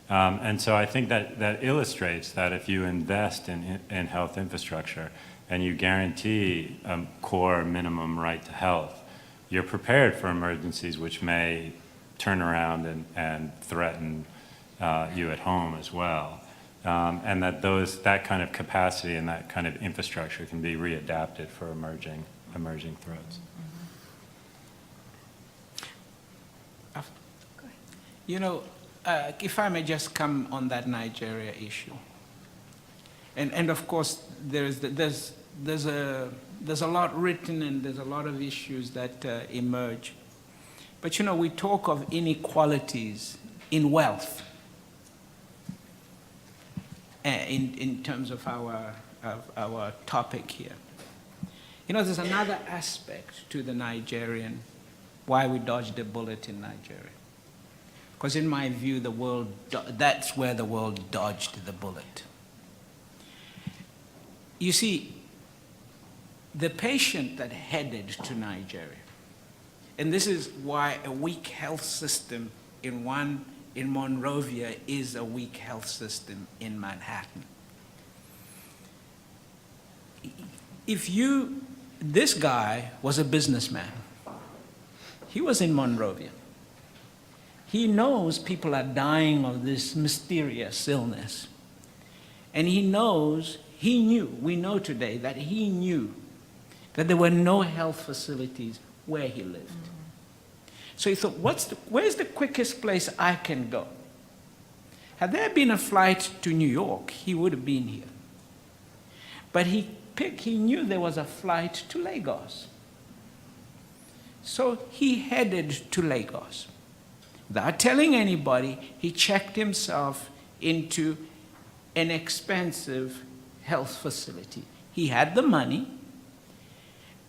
And so I think that illustrates that if you invest in health infrastructure and you guarantee a core minimum right to health, you're prepared for emergencies which may turn around and threaten you at home as well. And that kind of capacity and that kind of infrastructure can be readapted for emerging threats. If I may just come on that Nigeria issue, and of course there's a lot written and there's a lot of issues that emerge, but we talk of inequalities in wealth, in terms of our topic here. There's another aspect to the Nigerian, why we dodged a bullet in Nigeria. Because in my view, that's where the world dodged the bullet. You see, the patient that headed to Nigeria, and this is why a weak health system in Monrovia is a weak health system in Manhattan. This guy was a businessman. He was in Monrovia. He knows people are dying of this mysterious illness. And we know today that he knew that there were no health facilities where he lived. So he thought, where's the quickest place I can go? Had there been a flight to New York, he would have been here. But he knew there was a flight to Lagos. So he headed to Lagos. Without telling anybody, he checked himself into an expensive health facility. He had the money,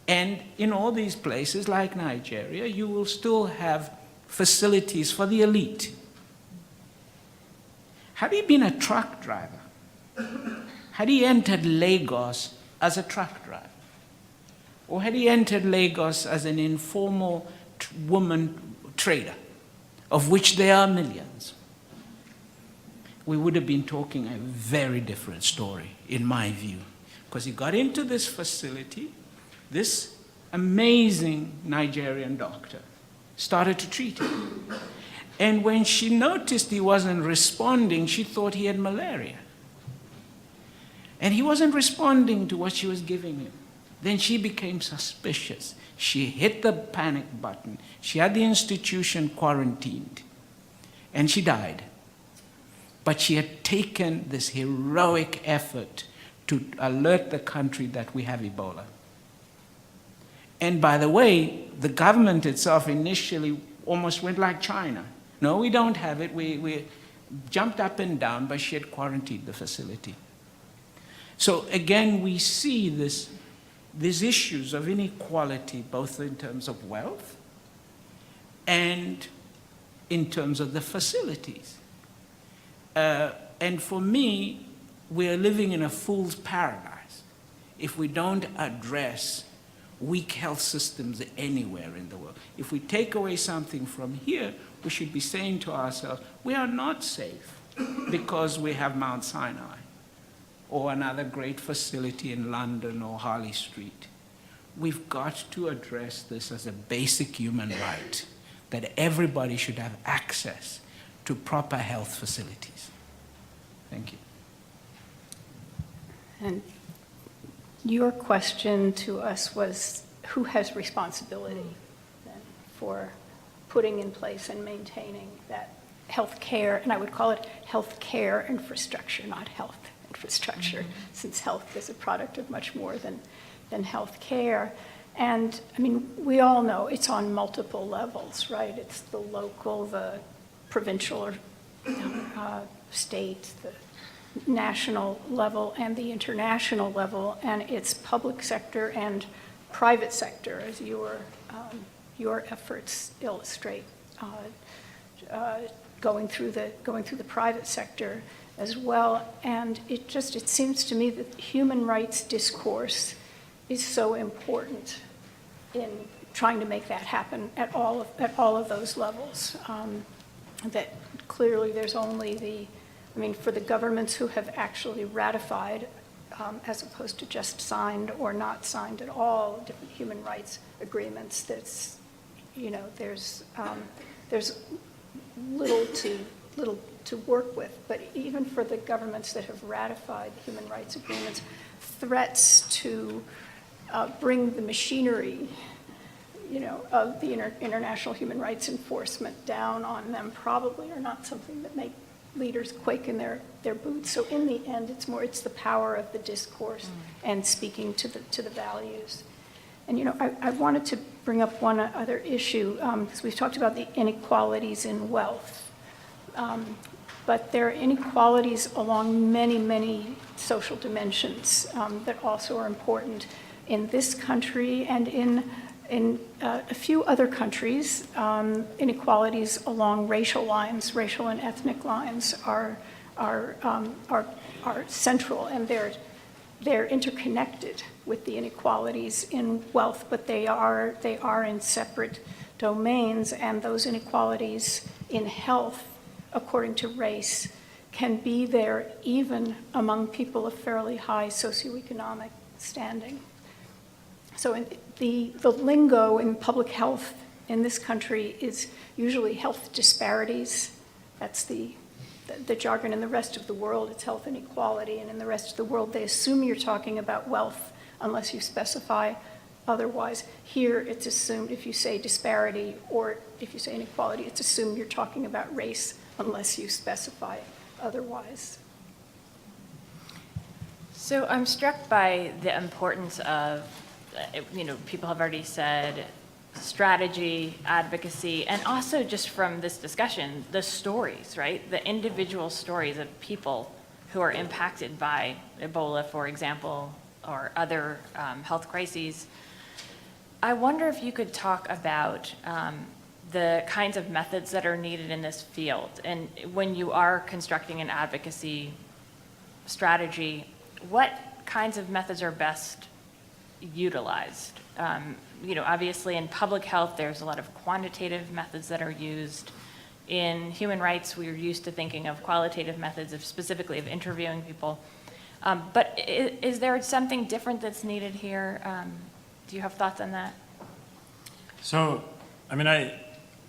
and in all these places like Nigeria, you will still have facilities for the elite. Had he been a truck driver, had he entered Lagos as a truck driver, or had he entered Lagos as an informal woman trader, of which there are millions, we would have been talking a very different story, in my view. Because he got into this facility, this amazing Nigerian doctor started to treat him. And when she noticed he wasn't responding, she thought he had malaria. And he wasn't responding to what she was giving him. Then she became suspicious. She hit the panic button. She had the institution quarantined. And she died. But she had taken this heroic effort to alert the country that we have Ebola. And by the way, the government itself initially almost went like China. No, we don't have it. We jumped up and down, but she had quarantined the facility. So again, we see these issues of inequality, both in terms of wealth and in terms of the facilities. And for me, we're living in a fool's paradise if we don't address weak health systems anywhere in the world. If we take away something from here, we should be saying to ourselves, we are not safe because we have Mount Sinai or another great facility in London or Harley Street. We've got to address this as a basic human right, that everybody should have access to proper health facilities. Thank you. And your question to us was, who has responsibility then for putting in place and maintaining that health care, and I would call it health care infrastructure, not health infrastructure, since health is a product of much more than health care. And I mean, we all know it's on multiple levels, right? It's the local, the provincial or state, the national level, and the international level, and it's public sector and private sector, as your efforts illustrate, going through the private sector as well. And it seems to me that human rights discourse is so important in trying to make that happen at all of those levels. That clearly there's only for the governments who have actually ratified, as opposed to just signed or not signed at all, different human rights agreements, there's little to work with. But even for the governments that have ratified the human rights agreements, threats to bring the machinery, of the international human rights enforcement down on them probably are not something that make leaders quake in their boots. So in the end, it's the power of the discourse and speaking to the values. And I wanted to bring up one other issue, because we've talked about the inequalities in wealth. But there are inequalities along many, many social dimensions that also are important in this country and in a few other countries. Inequalities along racial lines, racial and ethnic lines are central, and they're interconnected with the inequalities in wealth, but they are in separate domains, and those inequalities in health, according to race, can be there even among people of fairly high socioeconomic standing. So the lingo in public health in this country is usually health disparities. That's the jargon. In the rest of the world, it's health inequality, and in the rest of the world, they assume you're talking about wealth unless you specify otherwise. Here, it's assumed if you say disparity or if you say inequality, it's assumed you're talking about race unless you specify otherwise. So I'm struck by the importance of, people have already said strategy, advocacy, and also just from this discussion, the stories, right? The individual stories of people who are impacted by Ebola, for example, or other health crises. I wonder if you could talk about the kinds of methods that are needed in this field. And when you are constructing an advocacy strategy, what kinds of methods are best utilized? Obviously in public health, there's a lot of quantitative methods that are used. In human rights, we're used to thinking of qualitative methods of specifically of interviewing people. But is there something different that's needed here? Do you have thoughts on that? So,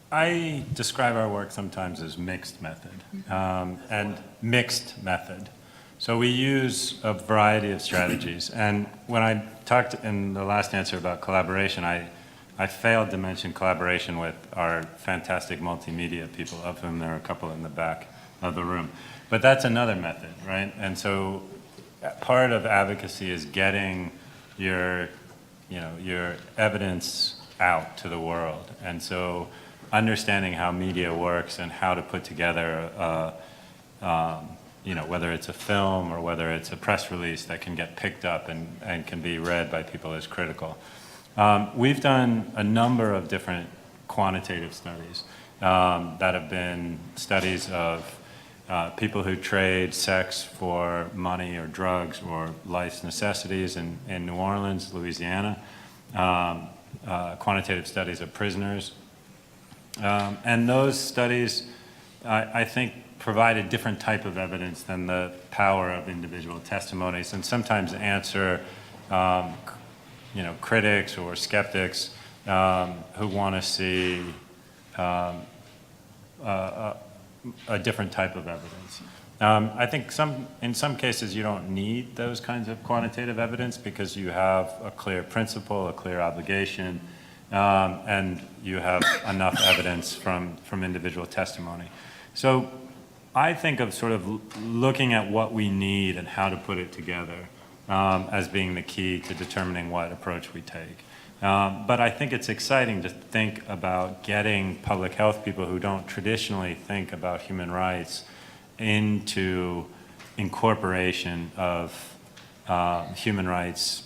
I describe our work sometimes as mixed method, and mixed method. So we use a variety of strategies. And when I talked in the last answer about collaboration, I failed to mention collaboration with our fantastic multimedia people, of whom there are a couple in the back of the room. But that's another method, right? And so part of advocacy is getting your evidence out to the world. And so understanding how media works and how to put together whether it's a film or whether it's a press release that can get picked up and can be read by people as critical. We've done a number of different quantitative studies that have been studies of people who trade sex for money or drugs or life's necessities in New Orleans, Louisiana, quantitative studies of prisoners. And those studies, I think, provide a different type of evidence than the power of individual testimonies, and sometimes answer critics or skeptics who want to see a different type of evidence. I think in some cases you don't need those kinds of quantitative evidence because you have a clear principle, a clear obligation, and you have enough evidence from individual testimony. So I think of sort of looking at what we need and how to put it together as being the key to determining what approach we take. But I think it's exciting to think about getting public health people who don't traditionally think about human rights into incorporation of human rights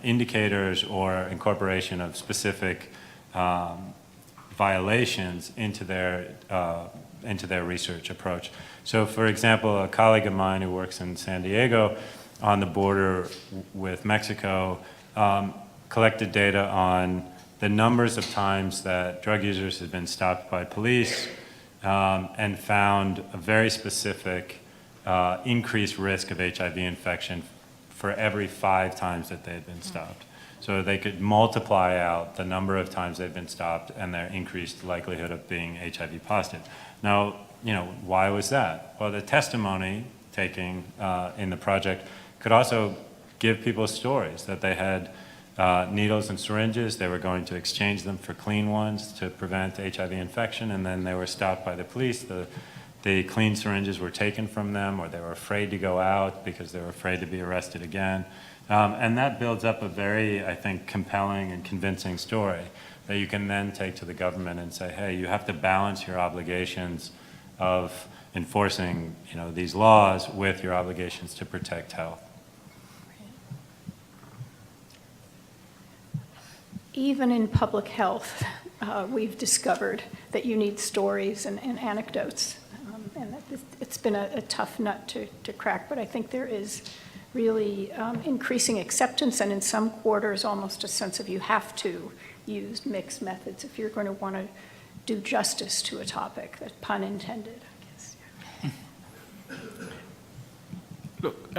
indicators or incorporation of specific violations into their research approach. So for example, a colleague of mine who works in San Diego on the border with Mexico collected data on the numbers of times that drug users have been stopped by police and found a very specific increased risk of HIV infection for every 5 times that they had been stopped. So they could multiply out the number of times they've been stopped and their increased likelihood of being HIV positive. Now, why was that? Well, the testimony taking in the project could also give people stories that they had needles and syringes, they were going to exchange them for clean ones to prevent HIV infection, and then they were stopped by the police. The clean syringes were taken from them, or they were afraid to go out because they were afraid to be arrested again. And that builds up a very, I think, compelling and convincing story that you can then take to the government and say, hey, you have to balance your obligations of enforcing these laws with your obligations to protect health. Even in public health, we've discovered that you need stories and anecdotes. And that it's been a tough nut to crack, but I think there is really increasing acceptance, and in some quarters almost a sense of you have to use mixed methods if you're going to want to do justice to a topic, that pun intended, I guess. Look,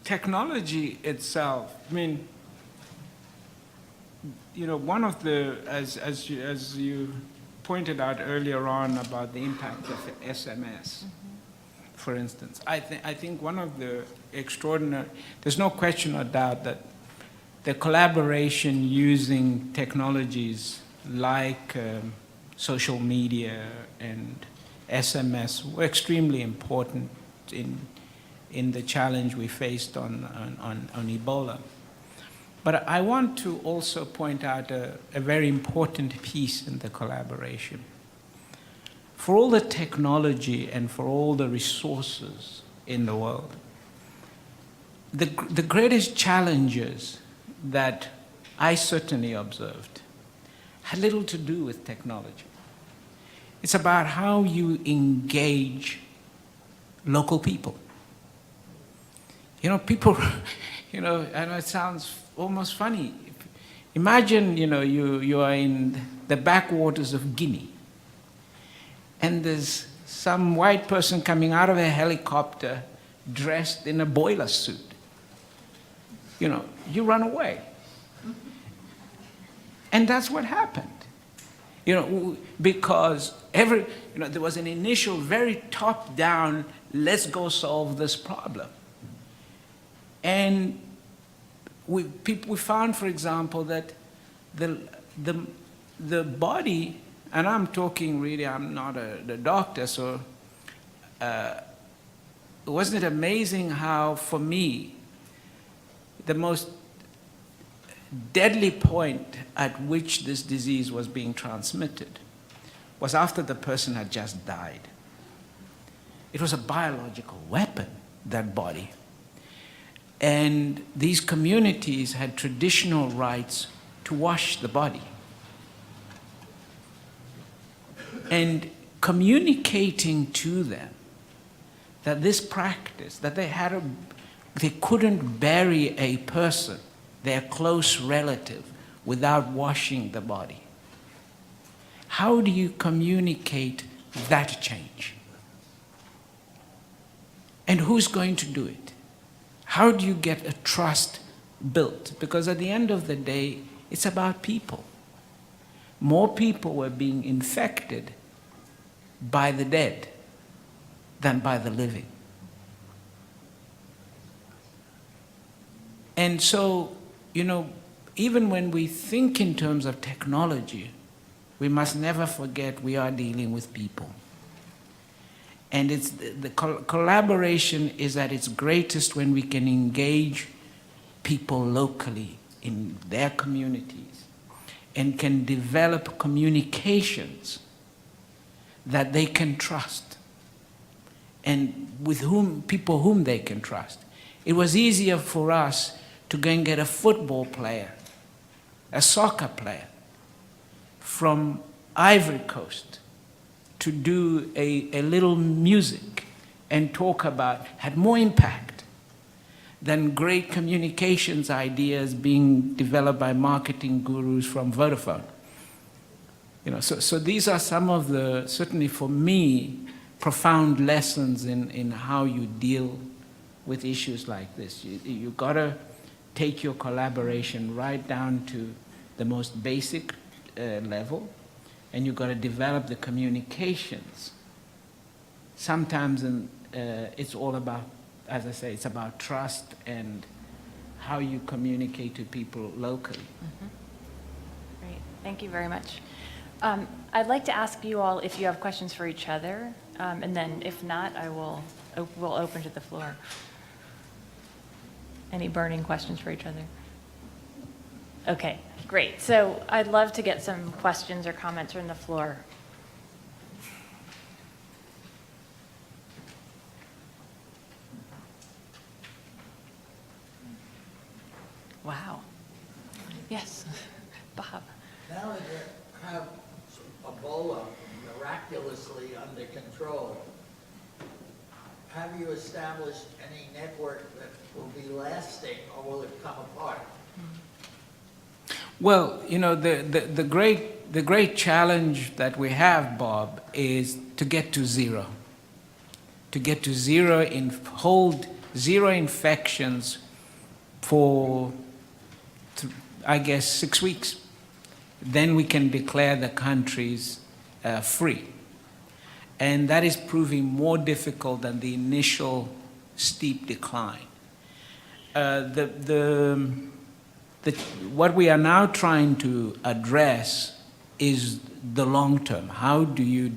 technology itself, one of the, as you pointed out earlier on about the impact of SMS, for instance, I think one of the extraordinary, there's no question or doubt that the collaboration using technologies like social media and SMS were extremely important in the challenge we faced on Ebola. But I want to also point out a very important piece in the collaboration. For all the technology and for all the resources in the world, the greatest challenges that I certainly observed had little to do with technology. It's about how you engage local people. You know, people, I know it sounds almost funny. Imagine, you are in the backwaters of Guinea, and there's some white person coming out of a helicopter dressed in a boiler suit. You run away. And that's what happened. Because there was an initial very top-down, let's go solve this problem. And we found, for example, that the body, and I'm talking really, I'm not the doctor, so wasn't it amazing how, for me, the most deadly point at which this disease was being transmitted was after the person had just died. It was a biological weapon, that body. And these communities had traditional rites to wash the body. And communicating to them that this practice, that they couldn't bury a person, their close relative, without washing the body. How do you communicate that change? And who's going to do it? How do you get a trust built? Because at the end of the day, it's about people. More people were being infected by the dead than by the living. And so, even when we think in terms of technology, we must never forget we are dealing with people. And it's the collaboration is at its greatest when we can engage people locally in their communities and can develop communications that they can trust and with people whom they can trust. It was easier for us to go and get a football player, a soccer player from Ivory Coast to do a little music and talk about, had more impact than great communications ideas being developed by marketing gurus from Vodafone. So these are some of the, certainly for me, profound lessons in how you deal with issues like this. You gotta take your collaboration right down to the most basic level, and you've got to develop the communications. Sometimes it's all about, as I say, it's about trust and how you communicate to people locally. Mm-hmm. Great, thank you very much. I'd like to ask you all if you have questions for each other, and then if not, we'll open to the floor. Any burning questions for each other? Okay, great. So I'd love to get some questions or comments from the floor. Wow. Yes, Bob. Now that you have Ebola miraculously under control, have you established any network that will be lasting, or will it come apart? Well, the great challenge that we have, Bob, is to get to zero. To get to zero, hold zero infections for, I guess, 6 weeks. Then we can declare the countries free. And that is proving more difficult than the initial steep decline. what we are now trying to address is the long term. How do you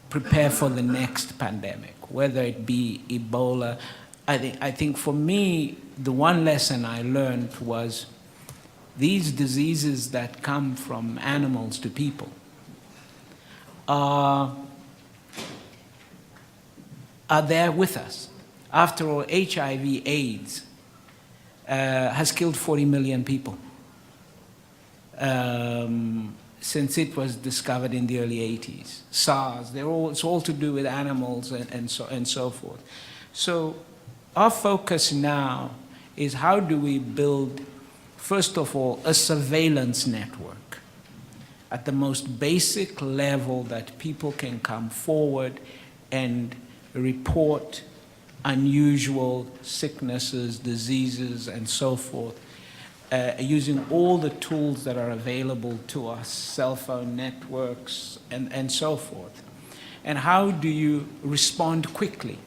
prepare for the next pandemic, whether it be Ebola? I think for me, the one lesson I learned was these diseases that come from animals to people are there with us. After all, HIV/AIDS has killed 40 million people since it was discovered in the early 80s. SARS, it's all to do with animals and so forth. So our focus now is how do we build, first of all, a surveillance network at the most basic level that people can come forward and report unusual sicknesses, diseases, and so forth, using all the tools that are available to us, cell phone networks, and so forth. And how do you respond quickly?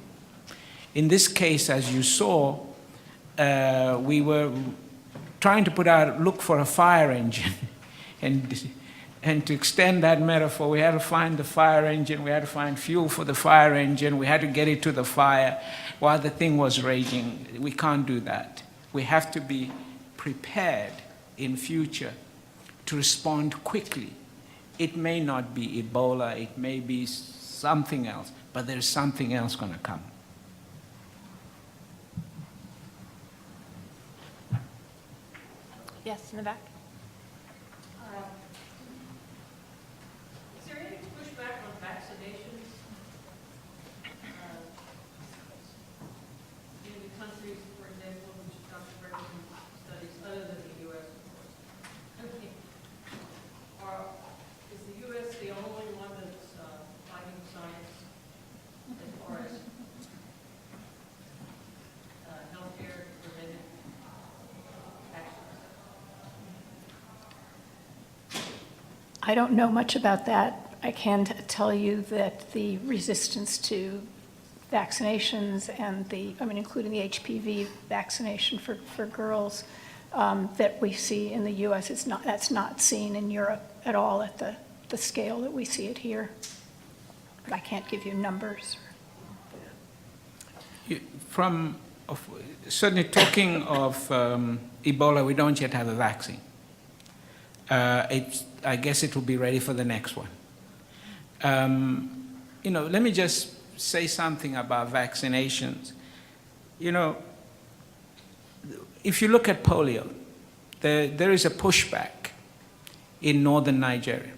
In this case, as you saw, we were trying to look for a fire engine. And to extend that metaphor, we had to find the fire engine, we had to find fuel for the fire engine, we had to get it to the fire while the thing was raging. We can't do that. We have to be prepared in future to respond quickly. It may not be Ebola, it may be something else, but there's something else going to come. Yes, in the back. Is there any pushback on vaccinations in the countries, for example, which controversial studies other than the U.S., of course? Is the U.S. the only one that's fighting science as far as healthcare related actions? I don't know much about that. I can tell you that the resistance to vaccinations and including the HPV vaccination for girls that we see in the U.S., that's not seen in Europe at all at the scale that we see it here. But I can't give you numbers. Certainly talking of Ebola, we don't yet have a vaccine. I guess it will be ready for the next one. Let me just say something about vaccinations. If you look at polio, there is a pushback in northern Nigeria.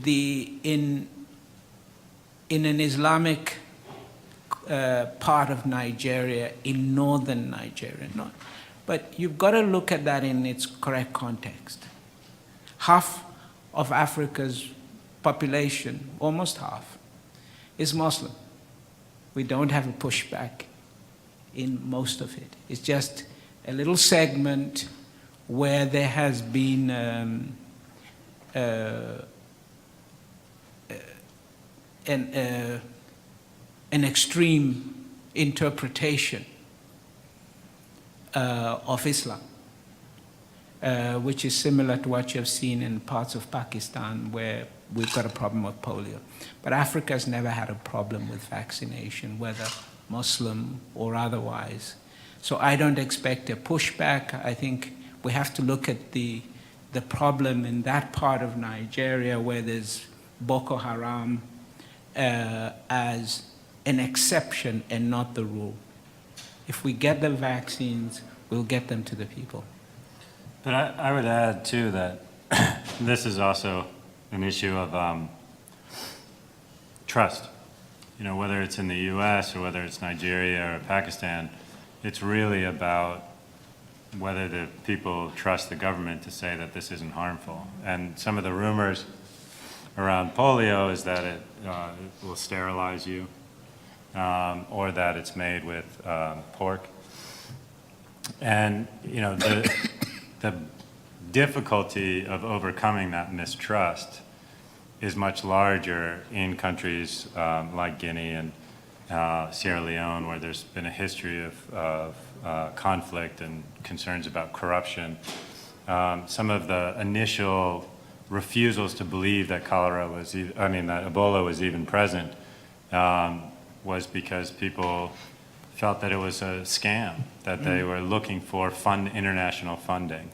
In an Islamic part of Nigeria, in northern Nigeria, but you've got to look at that in its correct context. Half of Africa's population, almost half, is Muslim. We don't have a pushback in most of it. It's just a little segment where there has been an extreme interpretation of Islam, which is similar to what you have seen in parts of Pakistan where we've got a problem with polio. But Africa has never had a problem with vaccination, whether Muslim or otherwise. So I don't expect a pushback. I think we have to look at the problem in that part of Nigeria where there's Boko Haram as an exception and not the rule. If we get the vaccines, we'll get them to the people. But I would add, too, that this is also an issue of trust. Whether it's in the U.S. or whether it's Nigeria or Pakistan, it's really about whether the people trust the government to say that this isn't harmful. And some of the rumors around polio is that it will sterilize you, or that it's made with pork. And the difficulty of overcoming that mistrust is much larger in countries like Guinea Sierra Leone, where there's been a history of conflict and concerns about corruption. Some of the initial refusals to believe that that Ebola was even present was because people felt that it was a scam, that they were looking for international funding,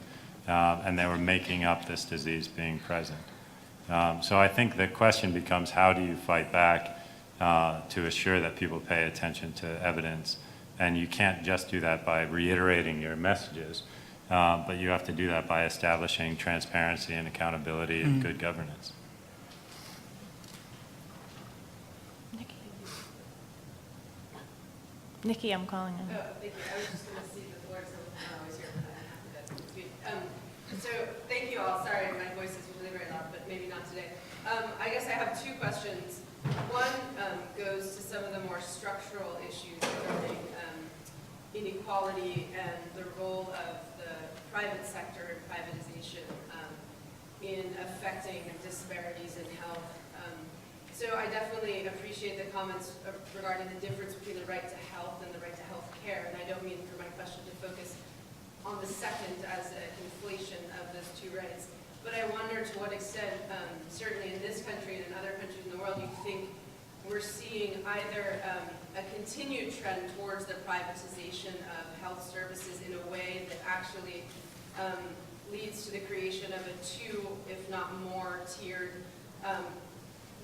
and they were making up this disease being present. So I think the question becomes, how do you fight back to assure that people pay attention to evidence? And you can't just do that by reiterating your messages, but you have to do that by establishing transparency and accountability and good governance. Nikki, I'm calling on you. Oh, thank you. I was just going to see the floor, so I'm not always here, but I'm happy to speak. So thank you all. Sorry, my voice is really very loud, but maybe not today. I guess I have two questions. One goes to some of the more structural issues regarding inequality and the role of the private sector and privatization in affecting disparities in health. So I definitely appreciate the comments regarding the difference between the right to health and the right to health care. And I don't mean for my question to focus on the second as a conflation of those two rights. But I wonder to what extent, certainly in this country and in other countries in the world, you think we're seeing either a continued trend towards the privatization of health services in a way that actually leads to the creation of a two, if not more, tiered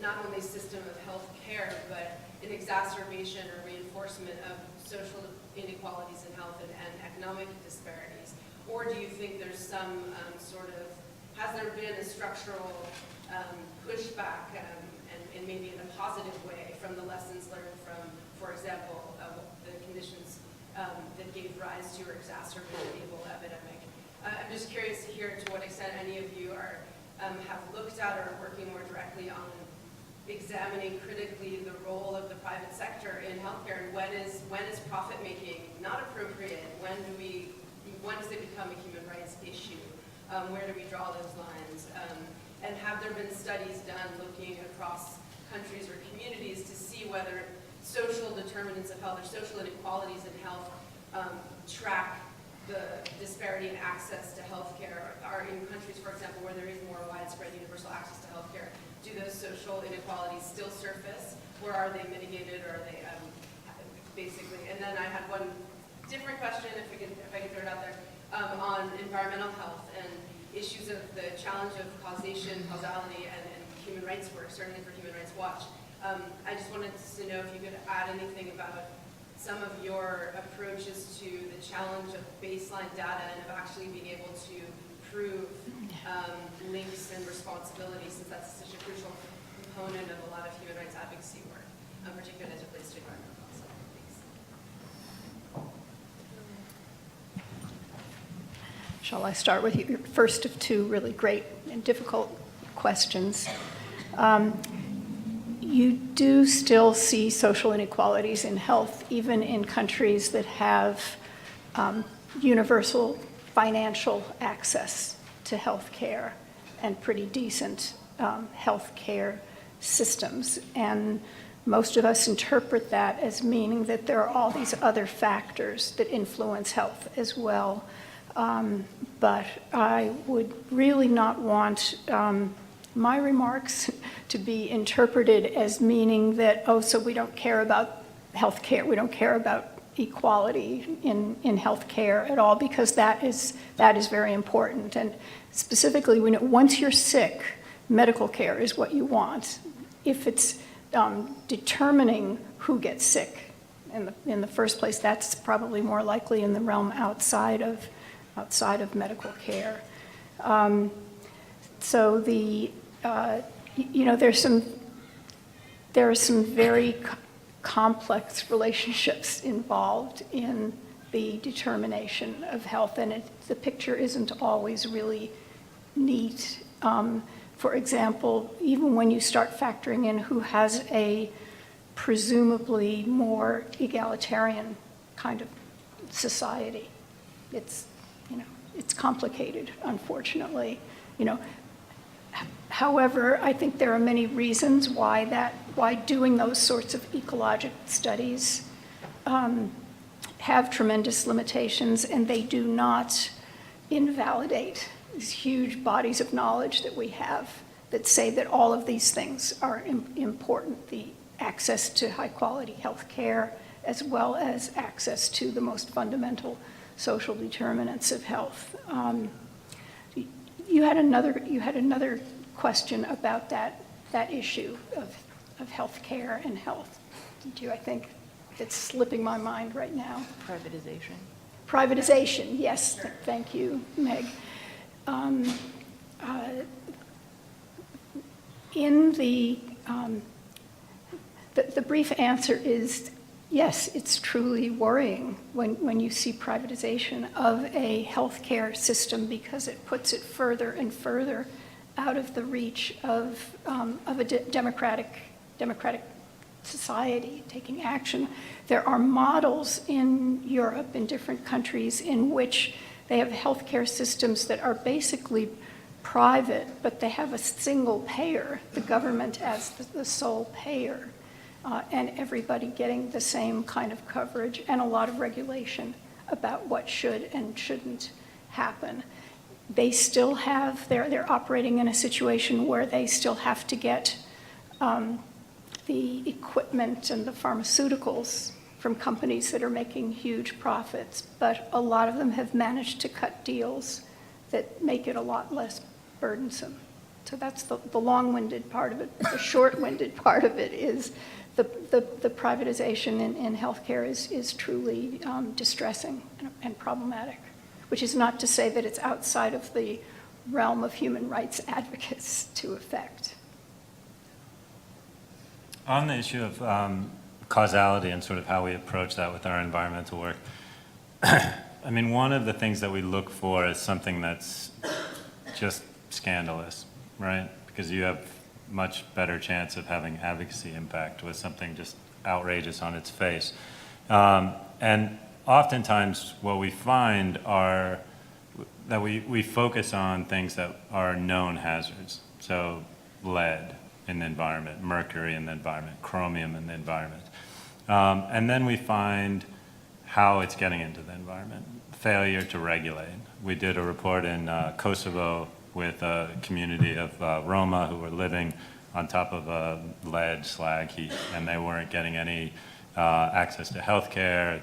not only system of health care, but an exacerbation or reinforcement of social inequalities in health and economic disparities? Or do you think there's some has there been a structural pushback and maybe in a positive way from the lessons learned from, for example, the conditions that gave rise to or exacerbated the Ebola epidemic? I'm just curious to hear to what extent any of you have looked at or are working more directly on examining critically the role of the private sector in healthcare, and when is profit making not appropriate? When does it become a human rights issue? Where do we draw those lines? And have there been studies done looking across countries or communities to see whether social determinants of health or social inequalities in health track the disparity in access to healthcare? Are in countries, for example, where there is more widespread universal access to healthcare, do those social inequalities still surface, or are they mitigated, or are they basically? And then I had one different question, if I can throw it out there, on environmental health and issues of the challenge of causation, causality, and human rights work, certainly for Human Rights Watch. I just wanted to know if you could add anything about some of your approaches to the challenge of baseline data and of actually being able to prove links and responsibilities, since that's such a crucial component of a lot of human rights advocacy work, particularly as it relates to environmental health. So, thanks. Shall I start with your first of two really great and difficult questions? You do still see social inequalities in health, even in countries that have universal financial access to health care and pretty decent health care systems. And most of us interpret that as meaning that there are all these other factors that influence health as well. But I would really not want my remarks to be interpreted as meaning that, so we don't care about health care, we don't care about equality in health care at all, because that is very important. And specifically, once you're sick, medical care is what you want. If it's determining who gets sick in the first place, that's probably more likely in the realm outside of medical care. So there are some very complex relationships involved in the determination of health, and the picture isn't always really neat. For example, even when you start factoring in who has a presumably more egalitarian kind of society, it's complicated, unfortunately. However, I think there are many reasons why doing those sorts of ecologic studies have tremendous limitations, and they do not invalidate these huge bodies of knowledge that we have that say that all of these things are important. The access to high-quality health care, as well as access to the most fundamental social determinants of health. You had another question about that issue of health care and health. Did you? I think it's slipping my mind right now. Privatization. Privatization, yes, thank you, Meg. In the brief answer is, yes, it's truly worrying when you see privatization of a healthcare system, because it puts it further and further out of the reach of a democratic society taking action. There are models in Europe, in different countries, in which they have healthcare systems that are basically private, but they have a single payer, the government as the sole payer, and everybody getting the same kind of coverage and a lot of regulation about what should and shouldn't happen. They still have, they're operating in a situation where they still have to get the equipment and the pharmaceuticals from companies that are making huge profits, but a lot of them have managed to cut deals that make it a lot less burdensome. So that's the long-winded part of it. The short-winded part of it is the privatization in healthcare is truly distressing and problematic, which is not to say that it's outside of the realm of human rights advocates to effect. On the issue of causality and sort of how we approach that with our environmental work, I mean, one of the things that we look for is something that's just scandalous, right? Because you have much better chance of having advocacy impact with something just outrageous on its face. And oftentimes what we find are that we focus on things that are known hazards. So lead in the environment, mercury in the environment, chromium in the environment. And then we find how it's getting into the environment, failure to regulate. We did a report in Kosovo with a community of Roma who were living on top of a lead slag heap, and they weren't getting any access to health care.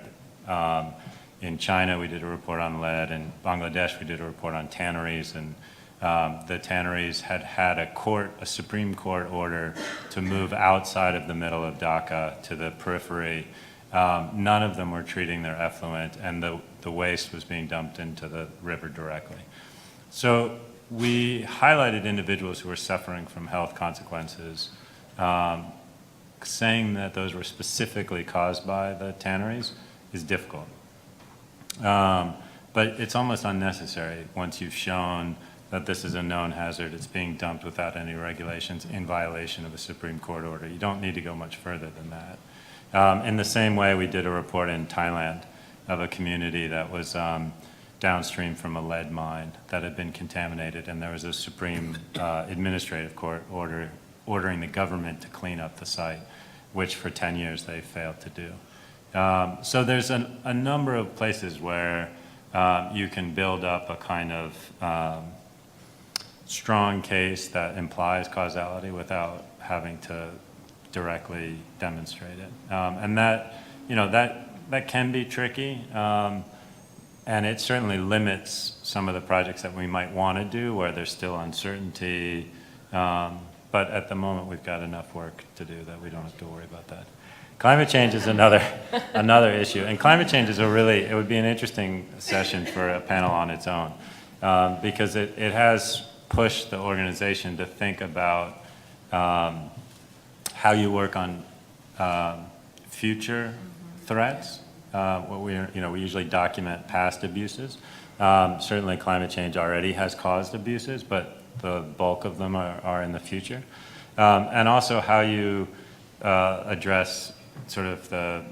In China, we did a report on lead. In Bangladesh, we did a report on tanneries, and the tanneries had a Supreme Court order to move outside of the middle of Dhaka to the periphery. None of them were treating their effluent, and the waste was being dumped into the river directly. So we highlighted individuals who were suffering from health consequences, saying that those were specifically caused by the tanneries is difficult. But it's almost unnecessary once you've shown that this is a known hazard. It's being dumped without any regulations in violation of a Supreme Court order. You don't need to go much further than that. In the same way, we did a report in Thailand of a community that was downstream from a lead mine that had been contaminated, and there was a Supreme Administrative Court order ordering the government to clean up the site, which for 10 years they failed to do. So there's a number of places where you can build up a kind of strong case that implies causality without having to directly demonstrate it. And that, that can be tricky. And it certainly limits some of the projects that we might want to do where there's still uncertainty. But at the moment, we've got enough work to do that we don't have to worry about that. Climate change is another issue. And climate change is it would be an interesting session for a panel on its own, because it has pushed the organization to think about how you work on future threats. We usually document past abuses. Certainly climate change already has caused abuses, but the bulk of them are in the future. And also how you address sort of the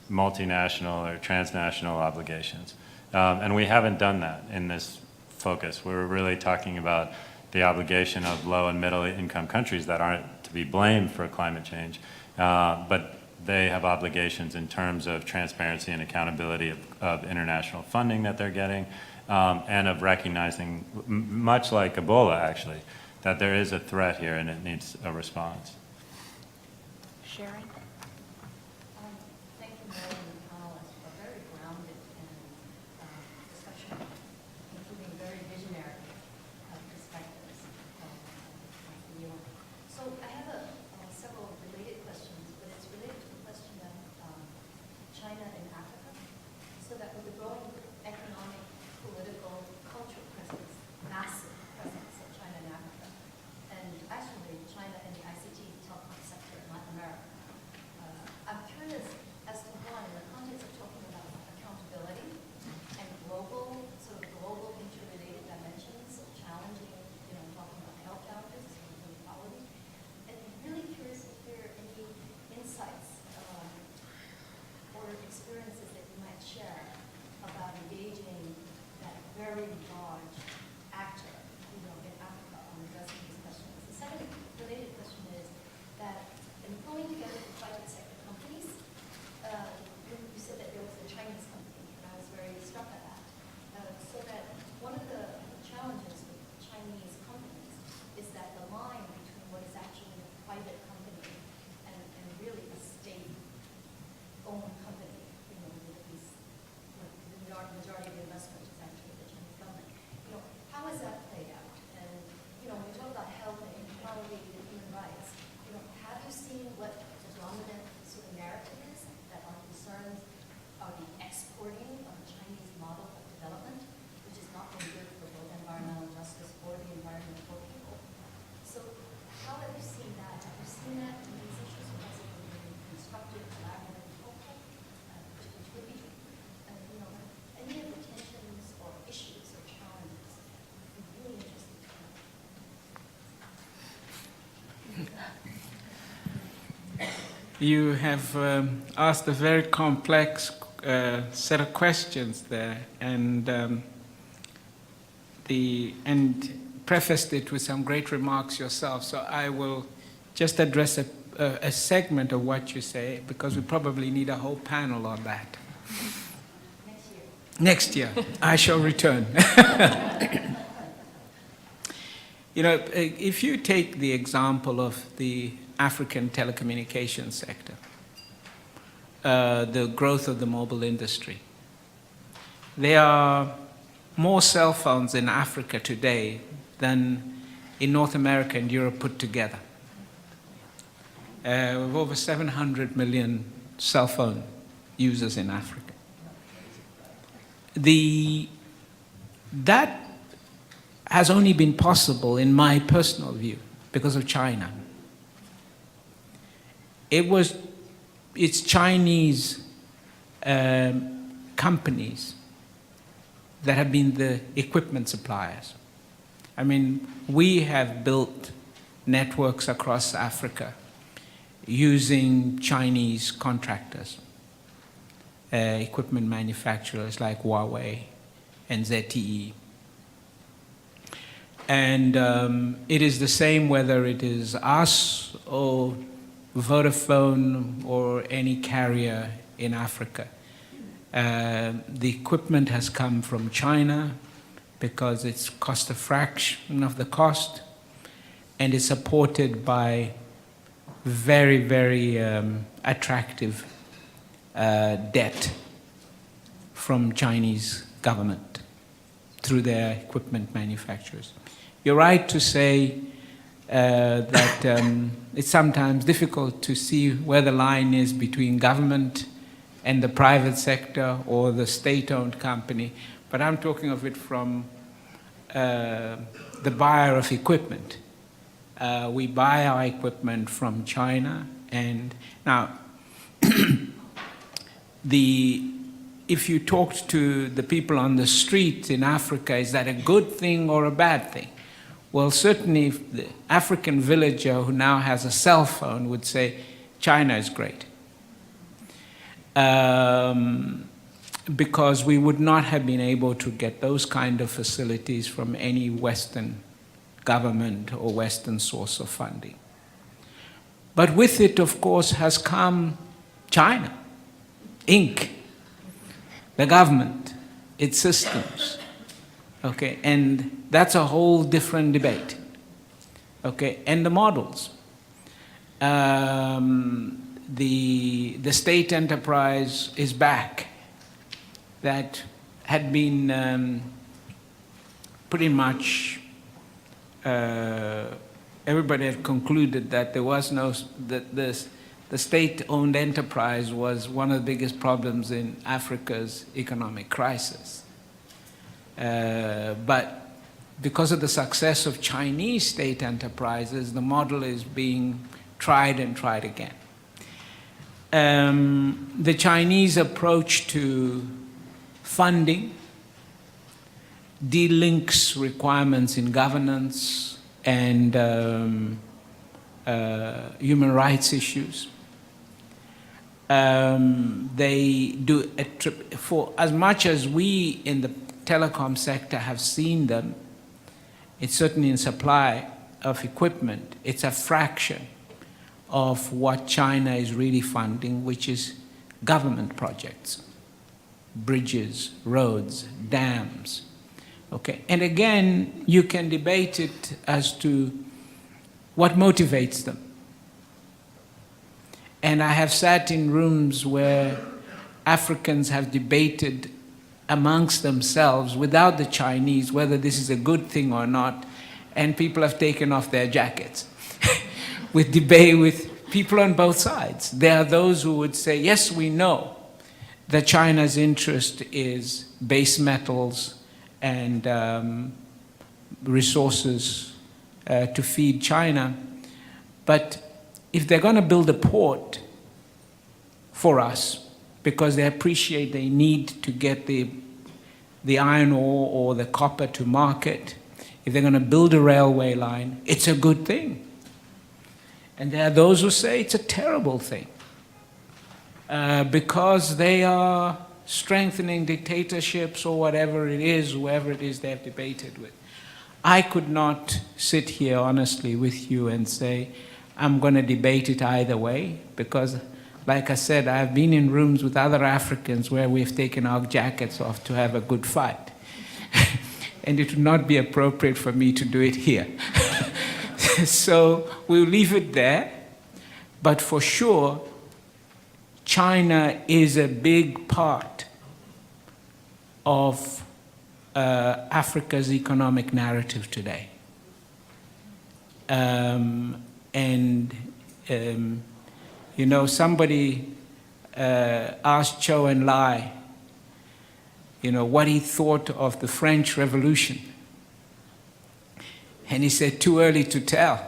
multinational or transnational obligations. And we haven't done that in this focus. We're really talking about the obligation of low and middle income countries that aren't to be blamed for climate change, but they have obligations in terms of transparency and accountability of international funding that they're getting, and of recognizing, much like Ebola actually, that there is a threat here and it needs a response. Sharon? Thank you, Mary and the panelists, for a very grounded discussion, including very visionary perspectives from you. So I have several related questions, but it's related to the question of China and Africa, so that with the growing economic, political, cultural presence, massive presence of China and Africa, and actually China and the ICT telecom sector in Latin America, I'm curious as to one, in the context of talking about accountability and global, sort of global interrelated dimensions of challenging, talking about health challenges and inequality, and really curious if there are any insights or experiences that you might share about engaging that very large actor, in Africa on addressing these questions. The second related question is that in pulling together the private sector companies, you said that there was a Chinese company, and I was very struck by that. So that one of the challenges with Chinese companies is that the line between what is actually a private company and really a state-owned company, with these, the majority of the investment is actually the Chinese government. How has that played out? And, when we talk about health and inequality and human rights, have you seen what the dominant sort of narrative is, that our concerns are the exporting of the Chinese model of development, which has not been good for both environmental justice or the environment for people? So how have you seen that? Have you seen that in these issues? Or has it been constructive, collaborative, hopeful, which would be, any of the tensions or issues or challenges? I'm really interested to know. You have asked a very complex set of questions there, and prefaced it with some great remarks yourself. So I will just address a segment of what you say, because we probably need a whole panel on that. Next year, I shall return. If you take the example of the African telecommunications sector, the growth of the mobile industry, there are more cell phones in Africa today than in North America and Europe put together. We have over 700 million cell phone users in Africa. That has only been possible, in my personal view, because of China. It's Chinese companies that have been the equipment suppliers. I mean, we have built networks across Africa using Chinese contractors, equipment manufacturers like Huawei and ZTE. And it is the same whether it is us or Vodafone or any carrier in Africa. The equipment has come from China because it's cost a fraction of the cost, and is supported by very, very attractive debt from Chinese government through their equipment manufacturers. You're right to say that it's sometimes difficult to see where the line is between government and the private sector or the state-owned company, but I'm talking of it from the buyer of equipment. We buy our equipment from China, and now if you talked to the people on the street in Africa, is that a good thing or a bad thing? Well, certainly the African villager who now has a cell phone would say, China is great. Because we would not have been able to get those kind of facilities from any Western government or Western source of funding. But with it, of course, has come China, Inc., the government, its systems. Okay, and that's a whole different debate. Okay, and the models. The state enterprise is back. That had been pretty much, everybody had concluded that there was no, that the state-owned enterprise was one of the biggest problems in Africa's economic crisis. But because of the success of Chinese state enterprises, the model is being tried and tried again. The Chinese approach to funding delinks requirements in governance and human rights issues. They do, for as much as we in the telecom sector have seen them, it's certainly in supply of equipment, it's a fraction of what China is really funding, which is government projects, bridges, roads, dams. Okay, and again, you can debate it as to what motivates them. And I have sat in rooms where Africans have debated amongst themselves, without the Chinese, whether this is a good thing or not, and people have taken off their jackets with debate with people on both sides. There are those who would say, yes, we know that China's interest is base metals and resources to feed China, but if they're going to build a port for us, because they appreciate they need to get the iron ore or the copper to market, if they're going to build a railway line, it's a good thing. And there are those who say it's a terrible thing because they are strengthening dictatorships or whatever it is, whoever it is they have debated with. I could not sit here honestly with you and say, I'm going to debate it either way, because like I said, I've been in rooms with other Africans where we've taken our jackets off to have a good fight. And it would not be appropriate for me to do it here. So we'll leave it there. But for sure, China is a big part of Africa's economic narrative today. You know, somebody asked Zhou Enlai, you know, what he thought of the French Revolution. And he said, too early to tell.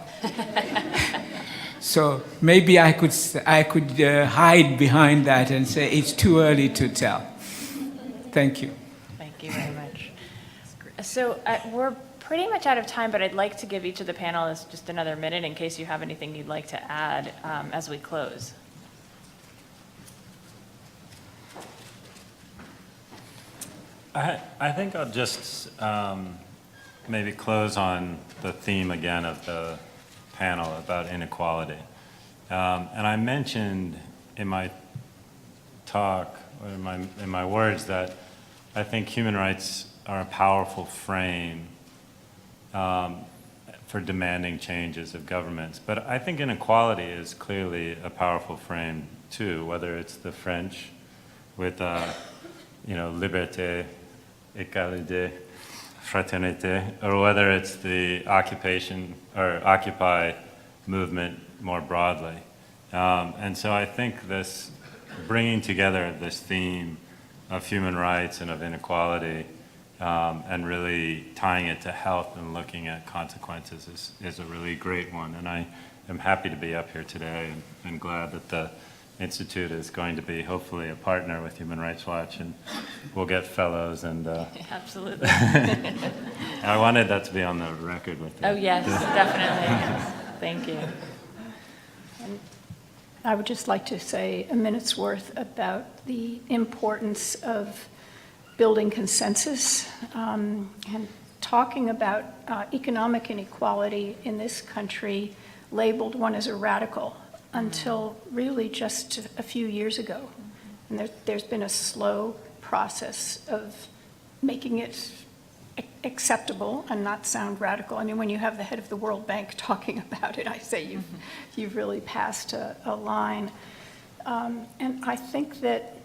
So maybe I could hide behind that and say it's too early to tell. Thank you. Thank you very much. So we're pretty much out of time, but I'd like to give each of the panelists just another minute in case you have anything you'd like to add as we close. I think I'll just maybe close on the theme again of the panel about inequality. And I mentioned in my talk, or in my words, that I think human rights are a powerful frame for demanding changes of governments. But I think inequality is clearly a powerful frame too, whether it's the French with, liberté, égalité, fraternité, or whether it's the Occupy movement more broadly. And so I think this bringing together this theme of human rights and of inequality and really tying it to health and looking at consequences is a really great one. And I am happy to be up here today and glad that the Institute is going to be hopefully a partner with Human Rights Watch, and we'll get fellows and Absolutely. I wanted that to be on the record with you. Oh, yes, definitely. Yes. Thank you. And I would just like to say a minute's worth about the importance of building consensus and talking about economic inequality in this country labeled one as a radical until really just a few years ago. And there's been a slow process of making it acceptable and not sound radical. I mean, when you have the head of the World Bank talking about it, I say you've really passed a line. And I think that,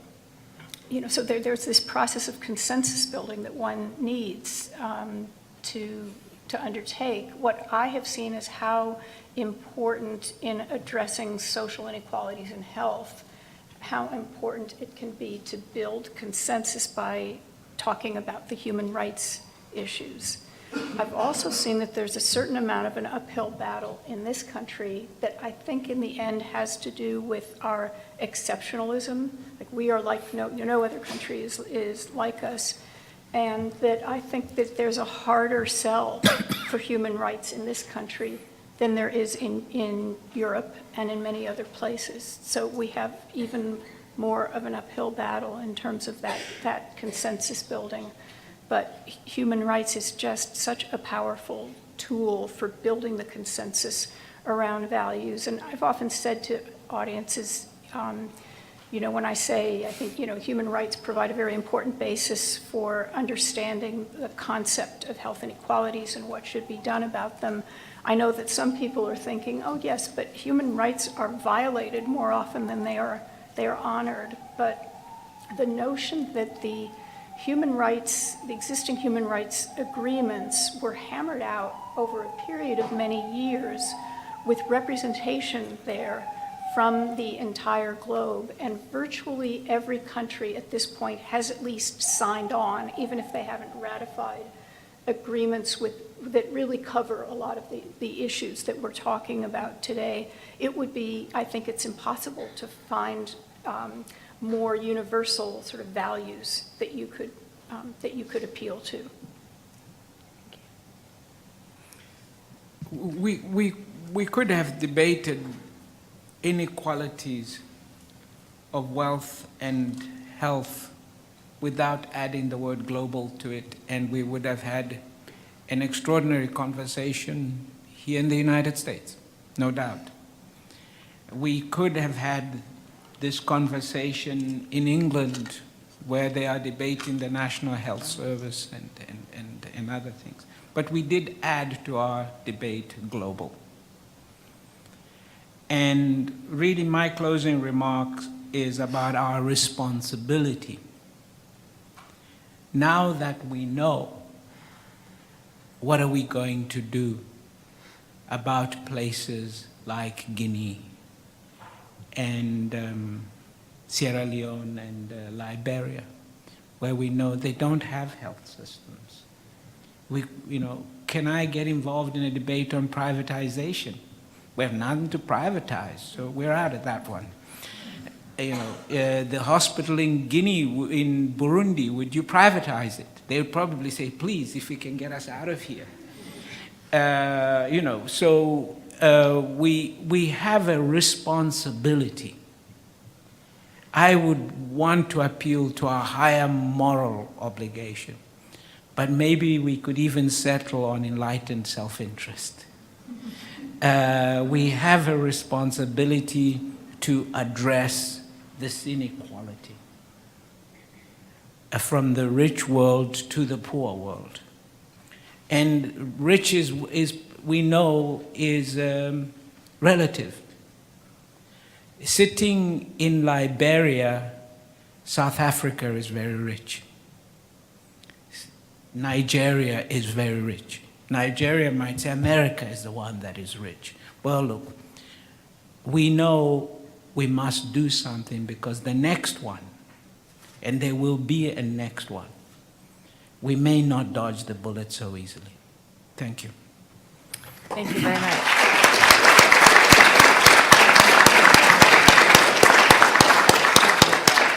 you know, so there's this process of consensus building that one needs to undertake. What I have seen is how important in addressing social inequalities in health, how important it can be to build consensus by talking about the human rights issues. I've also seen that there's a certain amount of an uphill battle in this country that I think in the end has to do with our exceptionalism. Like we are like no other country is like us. And that I think that there's a harder sell for human rights in this country than there is in Europe and in many other places. So we have even more of an uphill battle in terms of that consensus building. But human rights is just such a powerful tool for building the consensus around values. And I've often said to audiences, you know, when I say, I think, you know, human rights provide a very important basis for understanding the concept of health inequalities and what should be done about them. I know that some people are thinking, oh yes, but human rights are violated more often than they are honored. But the notion that the existing human rights agreements were hammered out over a period of many years with representation there from the entire globe, and virtually every country at this point has at least signed on, even if they haven't ratified, agreements that really cover a lot of the issues that we're talking about today. It would be, I think it's impossible to find more universal sort of values that you could appeal to. We could have debated inequalities of wealth and health without adding the word global to it, and we would have had an extraordinary conversation here in the United States, no doubt. We could have had this conversation in England, where they are debating the National Health Service and other things. But we did add to our debate global. And really my closing remarks is about our responsibility. Now that we know, what are we going to do about places like Guinea and Sierra Leone and Liberia, where we know they don't have health systems? Can I get involved in a debate on privatization? We have nothing to privatize, so we're out of that one. The hospital in Guinea, in Burundi, would you privatize it? They would probably say, please, if you can get us out of here. We have a responsibility. I would want to appeal to our higher moral obligation, but maybe we could even settle on enlightened self-interest. We have a responsibility to address this inequality from the rich world to the poor world. And rich we know is relative. Sitting in Liberia, South Africa is very rich. Nigeria is very rich. Nigeria might say America is the one that is rich. Well, look, we know we must do something because the next one, and there will be a next one, we may not dodge the bullet so easily. Thank you. Thank you very much.